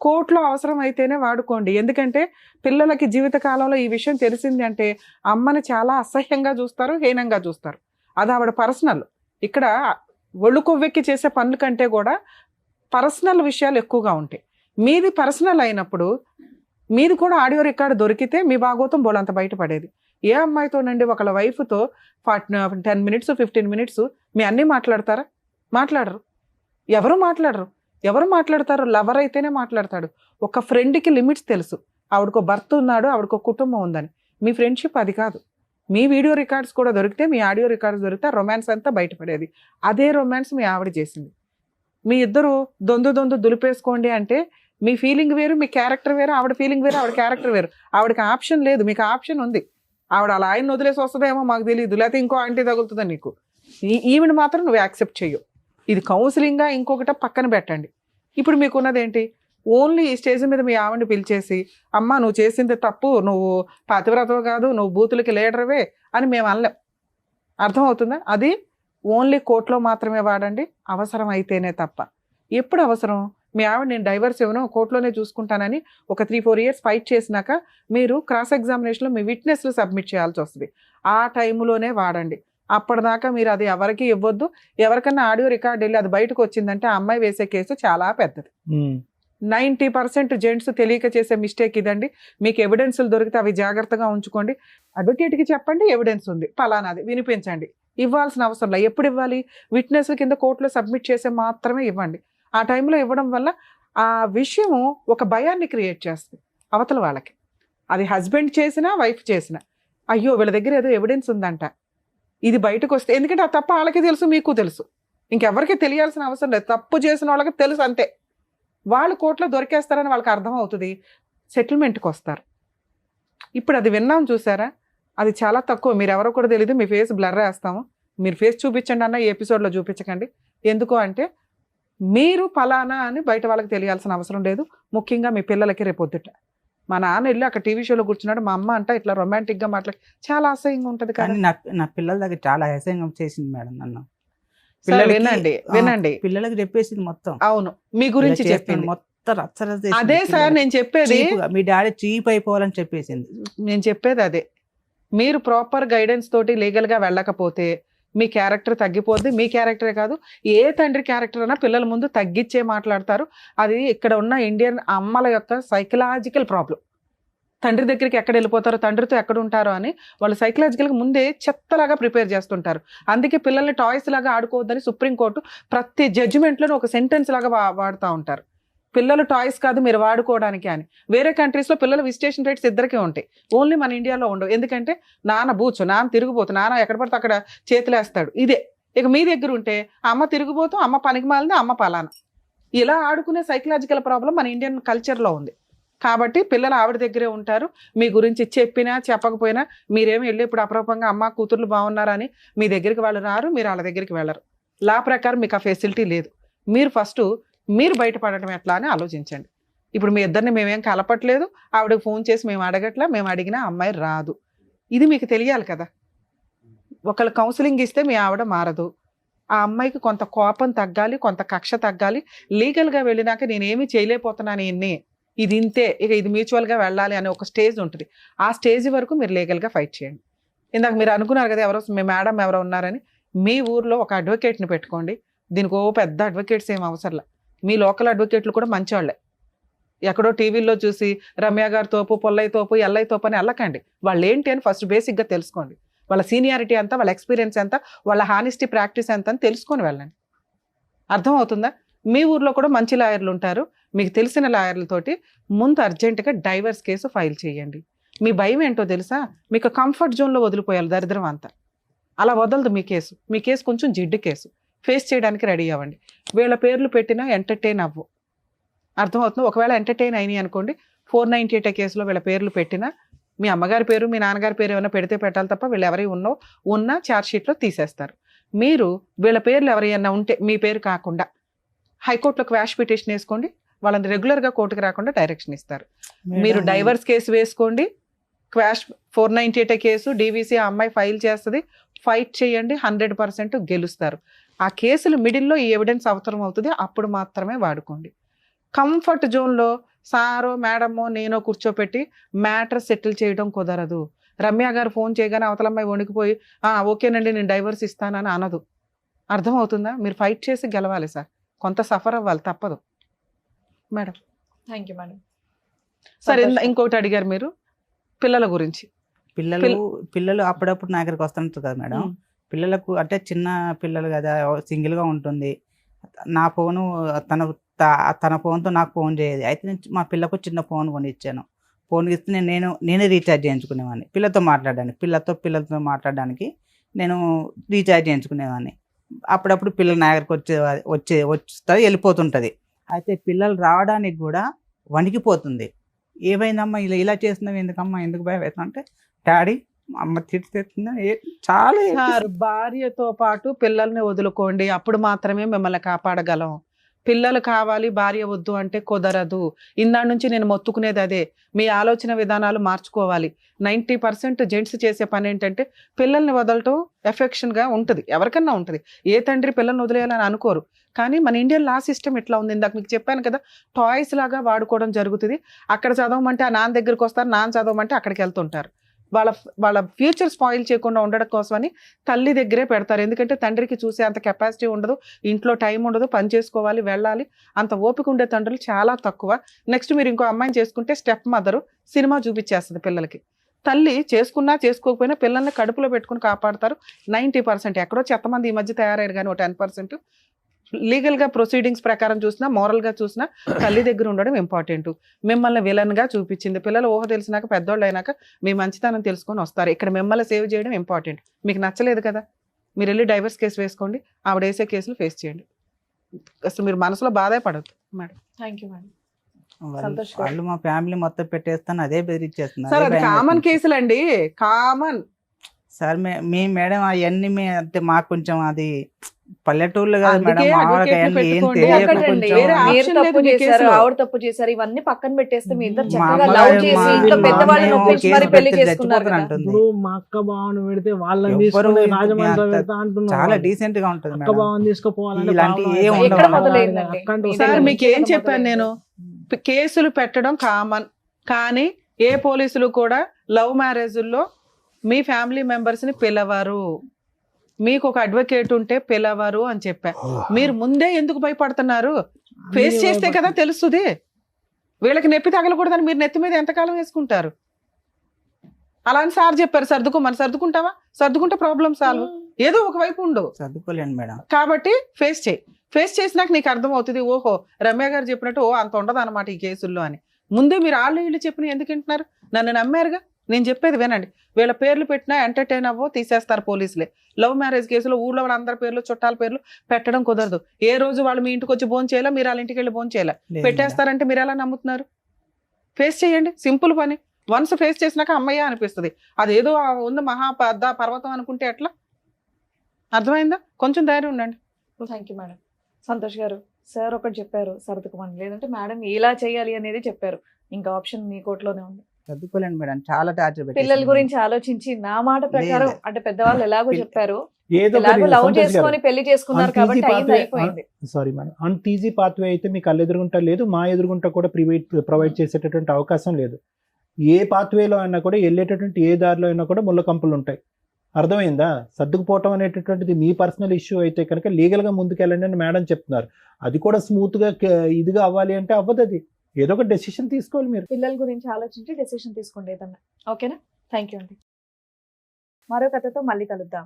కోర్టులో అవసరం అయితేనే వాడుకోండి. ఎందుకంటే పిల్లలకి జీవితకాలంలో ఈ విషయం తెలిసింది అంటే అమ్మని చాలా అసహ్యంగా చూస్తారు, హీనంగా చూస్తారు. అది ఆవిడ పర్సనల్. ఇక్కడ ఒళ్ళు కొవ్వెక్కి చేసే పనుల కంటే కూడా పర్సనల్ విషయాలు ఎక్కువగా ఉంటాయి. మీది పర్సనల్ అయినప్పుడు మీది కూడా ఆడియో రికార్డు దొరికితే మీ భాగోతం బోలంత బయటపడేది. ఏ అమ్మాయితోనండి ఒకళ్ళ వైఫ్తో 10 minutes 15 minutes మీ అన్నీ మాట్లాడతారా? మాట్లాడరు. ఎవరు మాట్లాడతారు? లవర్ అయితేనే మాట్లాడతాడు. ఒక ఫ్రెండ్కి లిమిట్స్ తెలుసు. ఆవిడకో భర్త ఉన్నాడు, ఆవిడకో కుటుంబం ఉందని. మీ ఫ్రెండ్షిప్ అది కాదు. మీ వీడియో రికార్డ్స్ కూడా దొరికితే, మీ ఆడియో రికార్డ్స్ దొరికితే రొమాన్స్ అంతా బయటపడేది. అదే రొమాన్స్ మీ ఆవిడ చేసింది. మీ ఇద్దరు దొందు దులిపేసుకోండి అంటే మీ ఫీలింగ్ వేరు, మీ క్యారెక్టర్ వేరు, ఆవిడ ఫీలింగ్ వేరు, ఆవిడ క్యారెక్టర్ వేరు. ఆవిడకి ఆప్షన్ లేదు, మీకు ఆప్షన్ ఉంది. ఆవిడ అలా ఆయన వదిలేసి వస్తుందేమో మాకు తెలియదు, లేకపోతే ఇంకో ఆంటీ తగులుతుందా నీకు. ఈవిడ మాత్రం నువ్వు యాక్సెప్ట్ చెయ్యు. ఇది కౌన్సిలింగ్గా ఇంకొకట పక్కన పెట్టండి. ఇప్పుడు మీకున్నది ఏంటి? ఓన్లీ ఈ స్టేజ్ మీద మీ ఆవిడని పిలిచేసి అమ్మ నువ్వు చేసింది తప్పు, నువ్వు పతివ్రతవు కాదు, నువ్వు బూతులకి లీడర్వే అని మేము అనలేం. అర్థమవుతుందా? అది ఓన్లీ కోర్టులో మాత్రమే వాడండి, అవసరం అయితేనే తప్ప. ఎప్పుడు అవసరం? మీ ఆవిడ నేను డైవర్స్ ఇవ్వను, కోర్టులోనే చూసుకుంటానని ఒక 3-4 years ఫైట్ చేసినాక మీరు క్రాస్ ఎగ్జామినేషన్లో మీ విట్నెస్లు సబ్మిట్ చేయాల్సి వస్తుంది. ఆ టైంలోనే వాడండి. అప్పటిదాకా మీరు అది ఎవరికి ఇవ్వద్దు. ఎవరికన్నా ఆడియో రికార్డ్ వెళ్ళి అది బయటకు వచ్చిందంటే ఆ అమ్మాయి వేసే కేసు చాలా పెద్దది. 90% జెంట్స్ తెలియక చేసే మిస్టేక్ ఇదండి. మీకు ఎవిడెన్స్లు దొరికితే అవి జాగ్రత్తగా ఉంచుకోండి. అడ్వకేట్కి చెప్పండి ఎవిడెన్స్ ఉంది పలానాది వినిపించండి. ఇవ్వాల్సిన అవసరం లేదు. ఎప్పుడు ఇవ్వాలి? విట్నెస్ కింద కోర్టులో సబ్మిట్ చేసే మాత్రమే ఇవ్వండి. ఆ టైంలో ఇవ్వడం వల్ల ఆ విషయము ఒక భయాన్ని క్రియేట్ చేస్తుంది అవతల వాళ్ళకి. అది హస్బెండ్ చేసినా వైఫ్ చేసినా, అయ్యో వీళ్ళ దగ్గర ఏదో ఎవిడెన్స్ ఉందంట, ఇది బయటకు వస్తే, ఎందుకంటే ఆ తప్పు వాళ్ళకి తెలుసు, మీకు తెలుసు, ఇంకెవరికి తెలియాల్సిన అవసరం లేదు. తప్పు చేసిన వాళ్ళకి తెలుసు అంతే. వాళ్ళు కోర్టులో దొరికేస్తారని వాళ్ళకి అర్థం అవుతుంది, సెటిల్మెంట్కి వస్తారు. ఇప్పుడు అది విన్నాం చూసారా, అది చాలా తక్కువ. మీరు ఎవరో కూడా తెలియదు, మీ ఫేస్ బ్లర్ వేస్తాము, మీరు ఫేస్ చూపించండి అన్న ఈ ఎపిసోడ్లో చూపించకండి. ఎందుకు అంటే మీరు ఫలానా అని బయట వాళ్ళకి తెలియాల్సిన అవసరం లేదు. ముఖ్యంగా మీ పిల్లలకి రేపొద్దుట మా నాన్న వెళ్ళి అక్కడ టీవీ షోలో కూర్చున్నాడు, మా అమ్మ అంట ఇట్లా రొమాంటిక్గా మాట్లాడి చాలా అసహ్యంగా ఉంటుంది. కానీ నా పిల్లల దగ్గర చాలా అసహ్యంగా చేసింది మేడం నన్ను. వినండి పిల్లలకి చెప్పేసింది మొత్తం. అవును, మీ గురించి చెప్పింది మొత్తం రచ్చరచ్చ చేసింది. అదే సార్ నేను చెప్పేది, మీ డాడీ చీప్ అయిపోవాలని చెప్పేసింది. నేను చెప్పేది అదే. మీరు ప్రాపర్ గైడెన్స్ తోటి లీగల్గా వెళ్ళకపోతే మీ క్యారెక్టర్ తగ్గిపోద్ది. మీ క్యారెక్టరే కాదు, ఏ తండ్రి క్యారెక్టర్ అయినా పిల్లల ముందు తగ్గించే మాట్లాడతారు. అది ఇక్కడ ఉన్న ఇండియన్ అమ్మల యొక్క సైకలాజికల్ ప్రాబ్లం. తండ్రి దగ్గరికి ఎక్కడ వెళ్ళిపోతారో, తండ్రితో ఎక్కడ ఉంటారో అని వాళ్ళు సైకలాజికల్గా ముందే చెత్తలాగా ప్రిపేర్ చేస్తుంటారు. అందుకే పిల్లల్ని టాయ్స్ లాగా ఆడుకోవద్దని సుప్రీంకోర్టు ప్రతి జడ్జిమెంట్లోనూ ఒక సెంటెన్స్ లాగా వాడుతూ ఉంటారు. పిల్లలు టాయ్స్ కాదు మీరు వాడుకోవడానికి అని. వేరే కంట్రీస్లో పిల్లల విజిటేషన్ రైట్స్ ఇద్దరికే ఉంటాయి, ఓన్లీ మన ఇండియాలో ఉండవు. ఎందుకంటే నాన్న బూచు, నాన్న తిరిగిపోతు, నాన్న ఎక్కడ పడితే అక్కడ చేతులేస్తాడు, ఇదే. ఇక మీ దగ్గర ఉంటే అమ్మ తిరిగిపోతూ, అమ్మ పనికి మాలింది, అమ్మ పలానా, ఇలా ఆడుకునే సైకలాజికల్ ప్రాబ్లం మన ఇండియన్ కల్చర్లో ఉంది. కాబట్టి పిల్లలు ఆవిడ దగ్గరే ఉంటారు. మీ గురించి చెప్పినా చెప్పకపోయినా మీరేమి వెళ్ళి ఇప్పుడు అప్రూపంగా అమ్మ కూతుర్లు బాగున్నారని మీ దగ్గరికి వాళ్ళు రారు, మీరు వాళ్ళ దగ్గరికి వెళ్ళరు. లా ప్రకారం మీకు ఆ ఫెసిలిటీ లేదు. మీరు ఫస్ట్ మీరు బయటపడటం ఎట్లా అని ఆలోచించండి. ఇప్పుడు మీ ఇద్దరిని మేమేం కలపట్లేదు, ఆవిడకి ఫోన్ చేసి మేము అడగట్లా, మేము అడిగినా అమ్మాయి రాదు. ఇది మీకు తెలియాలి కదా. ఒకళ్ళు కౌన్సిలింగ్ ఇస్తే మీ ఆవిడ మారదు. ఆ అమ్మాయికి కొంత కోపం తగ్గాలి, కొంత కక్ష తగ్గాలి. లీగల్గా వెళ్ళినాక నేనేమీ చేయలేకపోతున్నాను, ఇది ఇంతే, ఇక ఇది మ్యూచువల్గా వెళ్ళాలి అనే ఒక స్టేజ్ ఉంటుంది. ఆ స్టేజ్ వరకు మీరు లీగల్గా ఫైట్ చేయండి. ఇందాక మీరు అనుకున్నారు కదా ఎవరో మీ మేడం ఎవరో ఉన్నారని, మీ ఊర్లో ఒక అడ్వకేట్ని పెట్టుకోండి. దీనికి పెద్ద అడ్వకేట్స్ ఏం అవసరంలా, మీ లోకల్ అడ్వకేట్లు కూడా మంచివాళ్ళే. ఎక్కడో టీవీల్లో చూసి రమ్య గారి తోపు, పొల్లయ్య తోపు, ఎల్లయ్య తోపు అని వెళ్ళకండి. వాళ్ళు ఏంటి అని ఫస్ట్ బేసిక్గా తెలుసుకోండి. వాళ్ళ సీనియారిటీ ఎంత, వాళ్ళ ఎక్స్పీరియన్స్ ఎంత, వాళ్ళ హానెస్టీ ప్రాక్టీస్ ఎంత అని తెలుసుకొని వెళ్ళండి. అర్థమవుతుందా? మీ ఊర్లో కూడా మంచి లాయర్లు ఉంటారు, మీకు తెలిసిన లాయర్లతోటి ముందు అర్జెంటుగా డైవర్స్ కేసు ఫైల్ చేయండి. మీ భయం ఏంటో తెలుసా, మీకు కంఫర్ట్ జోన్లో వదిలిపోయాలి దరిద్రం అంతా. అలా వదలదు మీ కేసు. మీ కేసు కొంచెం జిడ్డు కేసు, ఫేస్ చేయడానికి రెడీ అవ్వండి. వీళ్ళ పేర్లు పెట్టినా ఎంటర్టైన్ అవ్వు. అర్థమవుతుంది? ఒకవేళ ఎంటర్టైన్ అయినాయి అనుకోండి, 498 కేసులో వీళ్ళ పేర్లు పెట్టినా మీ అమ్మగారి పేరు మీ నాన్నగారి పేరు ఏమైనా పెడితే పెట్టాలి తప్ప వీళ్ళు ఎవరి ఉన్న ఛార్జ్ షీట్లో తీసేస్తారు. మీరు వీళ్ళ పేర్లు ఎవరైనా ఉంటే మీ పేరు కాకుండా హైకోర్టులో క్వాష్ పిటిషన్ వేసుకోండి, వాళ్ళని రెగ్యులర్గా కోర్టుకు రాకుండా డైరెక్షన్ ఇస్తారు. మీరు డైవర్స్ కేసు వేసుకోండి, క్వాష్ 498 కేసు డీవీసీ ఆ అమ్మాయి ఫైల్ చేస్తుంది, ఫైట్ చేయండి, 100% గెలుస్తారు. ఆ కేసులు మిడిల్లో ఈ ఎవిడెన్స్ అవసరం అవుతుంది, అప్పుడు మాత్రమే వాడుకోండి. కంఫర్ట్ జోన్లో సారో మేడమో నేనో కూర్చోపెట్టి మ్యాటర్ సెటిల్ చేయడం కుదరదు. రమ్య గారు ఫోన్ చేయగానే అవతల అమ్మాయి వణికిపోయి ఓకేనండి నేను డైవర్స్ ఇస్తానని అనదు. అర్థమవుతుందా? మీరు ఫైట్ చేసి గెలవాలి సార్, కొంత సఫర్ అవ్వాలి, తప్పదు మేడం. Thank you madam. సరే, ఇంకోటి అడిగారు మీరు పిల్లల గురించి. పిల్లలు అప్పుడప్పుడు నా దగ్గరికి వస్తుంటారు కదా మేడం. పిల్లలకు అంటే చిన్న పిల్లలు కదా, సింగిల్గా ఉంటుంది. నా ఫోను తన ఫోన్తో నాకు ఫోన్ చేయదు. అయితే నేను మా పిల్లకు చిన్న ఫోన్ కొని ఇచ్చాను. ఫోన్ ఇస్తే నేనే రీఛార్జ్ చేయించుకునేవాడిని పిల్లతో మాట్లాడడానికి నేను రీఛార్జ్ చేయించుకునేవాడిని. అప్పుడప్పుడు పిల్లలు నా దగ్గరికి వస్తుంది వెళ్ళిపోతుంటుంది. అయితే పిల్లలు రావడానికి కూడా వణికిపోతుంది. ఏమైందమ్మా ఇలా చేస్తున్నావు, ఎందుకమ్మా, ఎందుకు భయం అవుతుంది అంటే డాడీ అమ్మ తిడుతుందా. చాలా భార్యతో పాటు పిల్లల్ని వదులుకోండి, అప్పుడు మాత్రమే మిమ్మల్ని కాపాడగలం. పిల్లలు కావాలి భార్య వద్దు అంటే కుదరదు. ఇందాడి నుంచి నేను మొత్తుకునేది అదే, మీ ఆలోచన విధానాలు మార్చుకోవాలి. 90% జెంట్స్ చేసే పని ఏంటంటే పిల్లల్ని వదలటం ఎఫెక్షన్గా ఉంటుంది, ఎవరికన్నా ఉంటుంది. ఏ తండ్రి పిల్లల్ని వదిలేయాలని అనుకోరు. కానీ మన ఇండియన్ లా సిస్టమ్ ఇట్లా ఉంది. ఇందాక మీకు చెప్పాను కదా, టాయ్స్ లాగా వాడుకోవడం జరుగుతుంది. అక్కడ చదవమంటే ఆ నాన్న దగ్గరికి వస్తారు, నాన్న చదవమంటే అక్కడికి వెళ్తుంటారు. వాళ్ళ ఫ్యూచర్ స్పాయిల్ చేయకుండా ఉండడం కోసమని తల్లి దగ్గరే పెడతారు. ఎందుకంటే తండ్రికి చూసే అంత కెపాసిటీ ఉండదు, ఇంట్లో టైం ఉండదు, పని చేసుకోవాలి, వెళ్ళాలి, అంత ఓపిక ఉండే తండ్రులు చాలా తక్కువ. నెక్స్ట్ మీరు ఇంకో అమ్మాయిని చేసుకుంటే స్టెప్ మదరు సినిమా చూపించేస్తుంది పిల్లలకి. తల్లి చేసుకున్నా చేసుకోకపోయినా పిల్లల్ని కడుపులో పెట్టుకుని కాపాడతారు 90%. ఎక్కడో చెత్తమంది ఈ మధ్య తయారయ్యారు, కానీ 10% లీగల్గా ప్రొసీడింగ్స్ ప్రకారం చూసినా, మోరల్గా చూసినా తల్లి దగ్గర ఉండడం ఇంపార్టెంట్. మిమ్మల్ని విలన్గా చూపించింది. పిల్లలు ఊహ తెలిసినాక పెద్దోళ్ళు అయినాక మీ మంచితనం తెలుసుకొని వస్తారు. ఇక్కడ మిమ్మల్ని సేవ్ చేయడం ఇంపార్టెంట్. మీకు నచ్చలేదు కదా, మీరు వెళ్ళి డైవర్స్ కేసు వేసుకోండి, ఆవిడ వేసే కేసులు ఫేస్ చేయండి. అసలు మీరు మనసులో బాధే పడద్దు మేడం. Thank you madam. వాళ్ళు మా ఫ్యామిలీ మొత్తం పెట్టేస్తాను అదే బెదిరించేస్తున్నారు. సార్ అది కామన్ కేసులు అండి, కామన్. సార్ మీ మేడం అవన్నీ అంటే మాకు కొంచెం అది పల్లెటూర్లు కాదు మేడం, ఆవిడ తప్పు చేశారు, ఇవన్నీ పక్కన పెట్టేస్తే మీ ఇద్దరు చక్కగా లవ్ చేసి ఇంట్లో పెద్దవాళ్ళని ఒప్పించి మరి పెళ్లి చేసుకున్నారు కదా. మా అక్క బావను పెడితే వాళ్ళని తీసుకొని రాజమండ్రి పెడతా అంటున్నారు. చాలా డీసెంట్ గా ఉంటుంది అక్క బావని తీసుకుపోవాలంటే సార్ మీకు ఏం చెప్పాను నేను, కేసులు పెట్టడం కామన్. కానీ ఏ పోలీసులు కూడా లవ్ మ్యారేజ్ల్లో మీ ఫ్యామిలీ మెంబర్స్ ని పిలవరు. మీకు ఒక అడ్వకేట్ ఉంటే పిలవరు అని చెప్పా. మీరు ముందే ఎందుకు భయపడుతున్నారు? ఫేస్ చేస్తే కదా తెలుస్తుంది. వీళ్ళకి నొప్పి తగలకూడదని మీరు నెత్తి మీద ఎంతకాలం వేసుకుంటారు? అలా అని సార్ చెప్పారు సర్దుకోమని. సర్దుకుంటావా? సర్దుకుంటే ప్రాబ్లం సాల్వ్. ఏదో ఒకవైపు ఉండవు, సర్దుకోలేండి మేడం. కాబట్టి ఫేస్ చేయి. ఫేస్ చేసినాక నీకు అర్థం అవుతుంది, ఓహో రమ్య గారు చెప్పినట్టు అంత ఉండదు అనమాట ఈ కేసుల్లో అని. ముందే మీరు వీళ్ళు చెప్పిన ఎందుకు వింటున్నారు? నన్ను నమ్మారుగా, నేను చెప్పేది వినండి. వీళ్ళ పేర్లు పెట్టినా ఎంటర్టైన్ అవ్వో తీసేస్తారు పోలీసులే. లవ్ మ్యారేజ్ కేసులో ఊళ్ళో వాళ్ళందరి పేర్లు చుట్టాల పేర్లు పెట్టడం కుదరదు. ఏ రోజు వాళ్ళు మీ ఇంటికి వచ్చి భోజనం చేయాలా, మీరు వాళ్ళ ఇంటికి వెళ్ళి భోజనం చేయాలా, పెట్టేస్తారంటే మీరు ఎలా నమ్ముతున్నారు? ఫేస్ చేయండి, సింపుల్ పని. వన్స్ ఫేస్ చేసినాక అమ్మయ్య అనిపిస్తుంది. అదేదో ఉంది మహా పర్వతం అనుకుంటే ఎట్లా? అర్థమైందా? కొంచెం ధైర్యం ఉండండి. Thank you madam. సంతోష్ గారు, సార్ ఒకటి చెప్పారు సర్దుకోమని, లేదంటే మేడం ఇలా చేయాలి అనేది చెప్పారు. ఇంకా ఆప్షన్ మీ కోర్టులోనే ఉంది. చదువుకోలేండి మేడం, చాలా టార్చర్. పిల్లల గురించి ఆలోచించి నా మాట ప్రకారం అంటే పెద్దవాళ్ళు ఎలాగో చెప్పారు, ఏదో లవ్ చేసుకొని పెళ్లి చేసుకున్నారు కాబట్టి అయిపోయింది. సారీ మేడం, అంత ఈజీ పాత్వే అయితే మీకు కళ్ళు ఎదురుగుంటా లేదు, మా ఎదురుగుంటా కూడా ప్రొవైడ్ చేసేటటువంటి అవకాశం లేదు. ఏ పాత్వేలో అయినా కూడా వెళ్ళేటటువంటి ఏ దారిలో అయినా కూడా ముళ్ళ కంపులు ఉంటాయి. అర్థమైందా? సర్దుకుపోవటం అనేటటువంటిది మీ పర్సనల్ ఇష్యూ అయితే కనుక లీగల్గా ముందుకెళ్ళండి అని మేడం చెప్తున్నారు. అది కూడా స్మూత్గా ఇదిగా అవ్వాలి అంటే అవ్వదు. అది ఏదో ఒక డెసిషన్ తీసుకోవాలి. మీరు పిల్లల గురించి ఆలోచించి డెసిషన్ తీసుకోండి ఏదన్నా. ఓకేనా? థ్యాంక్ యూ అండి. మరో కథతో మళ్ళీ కలుద్దాం.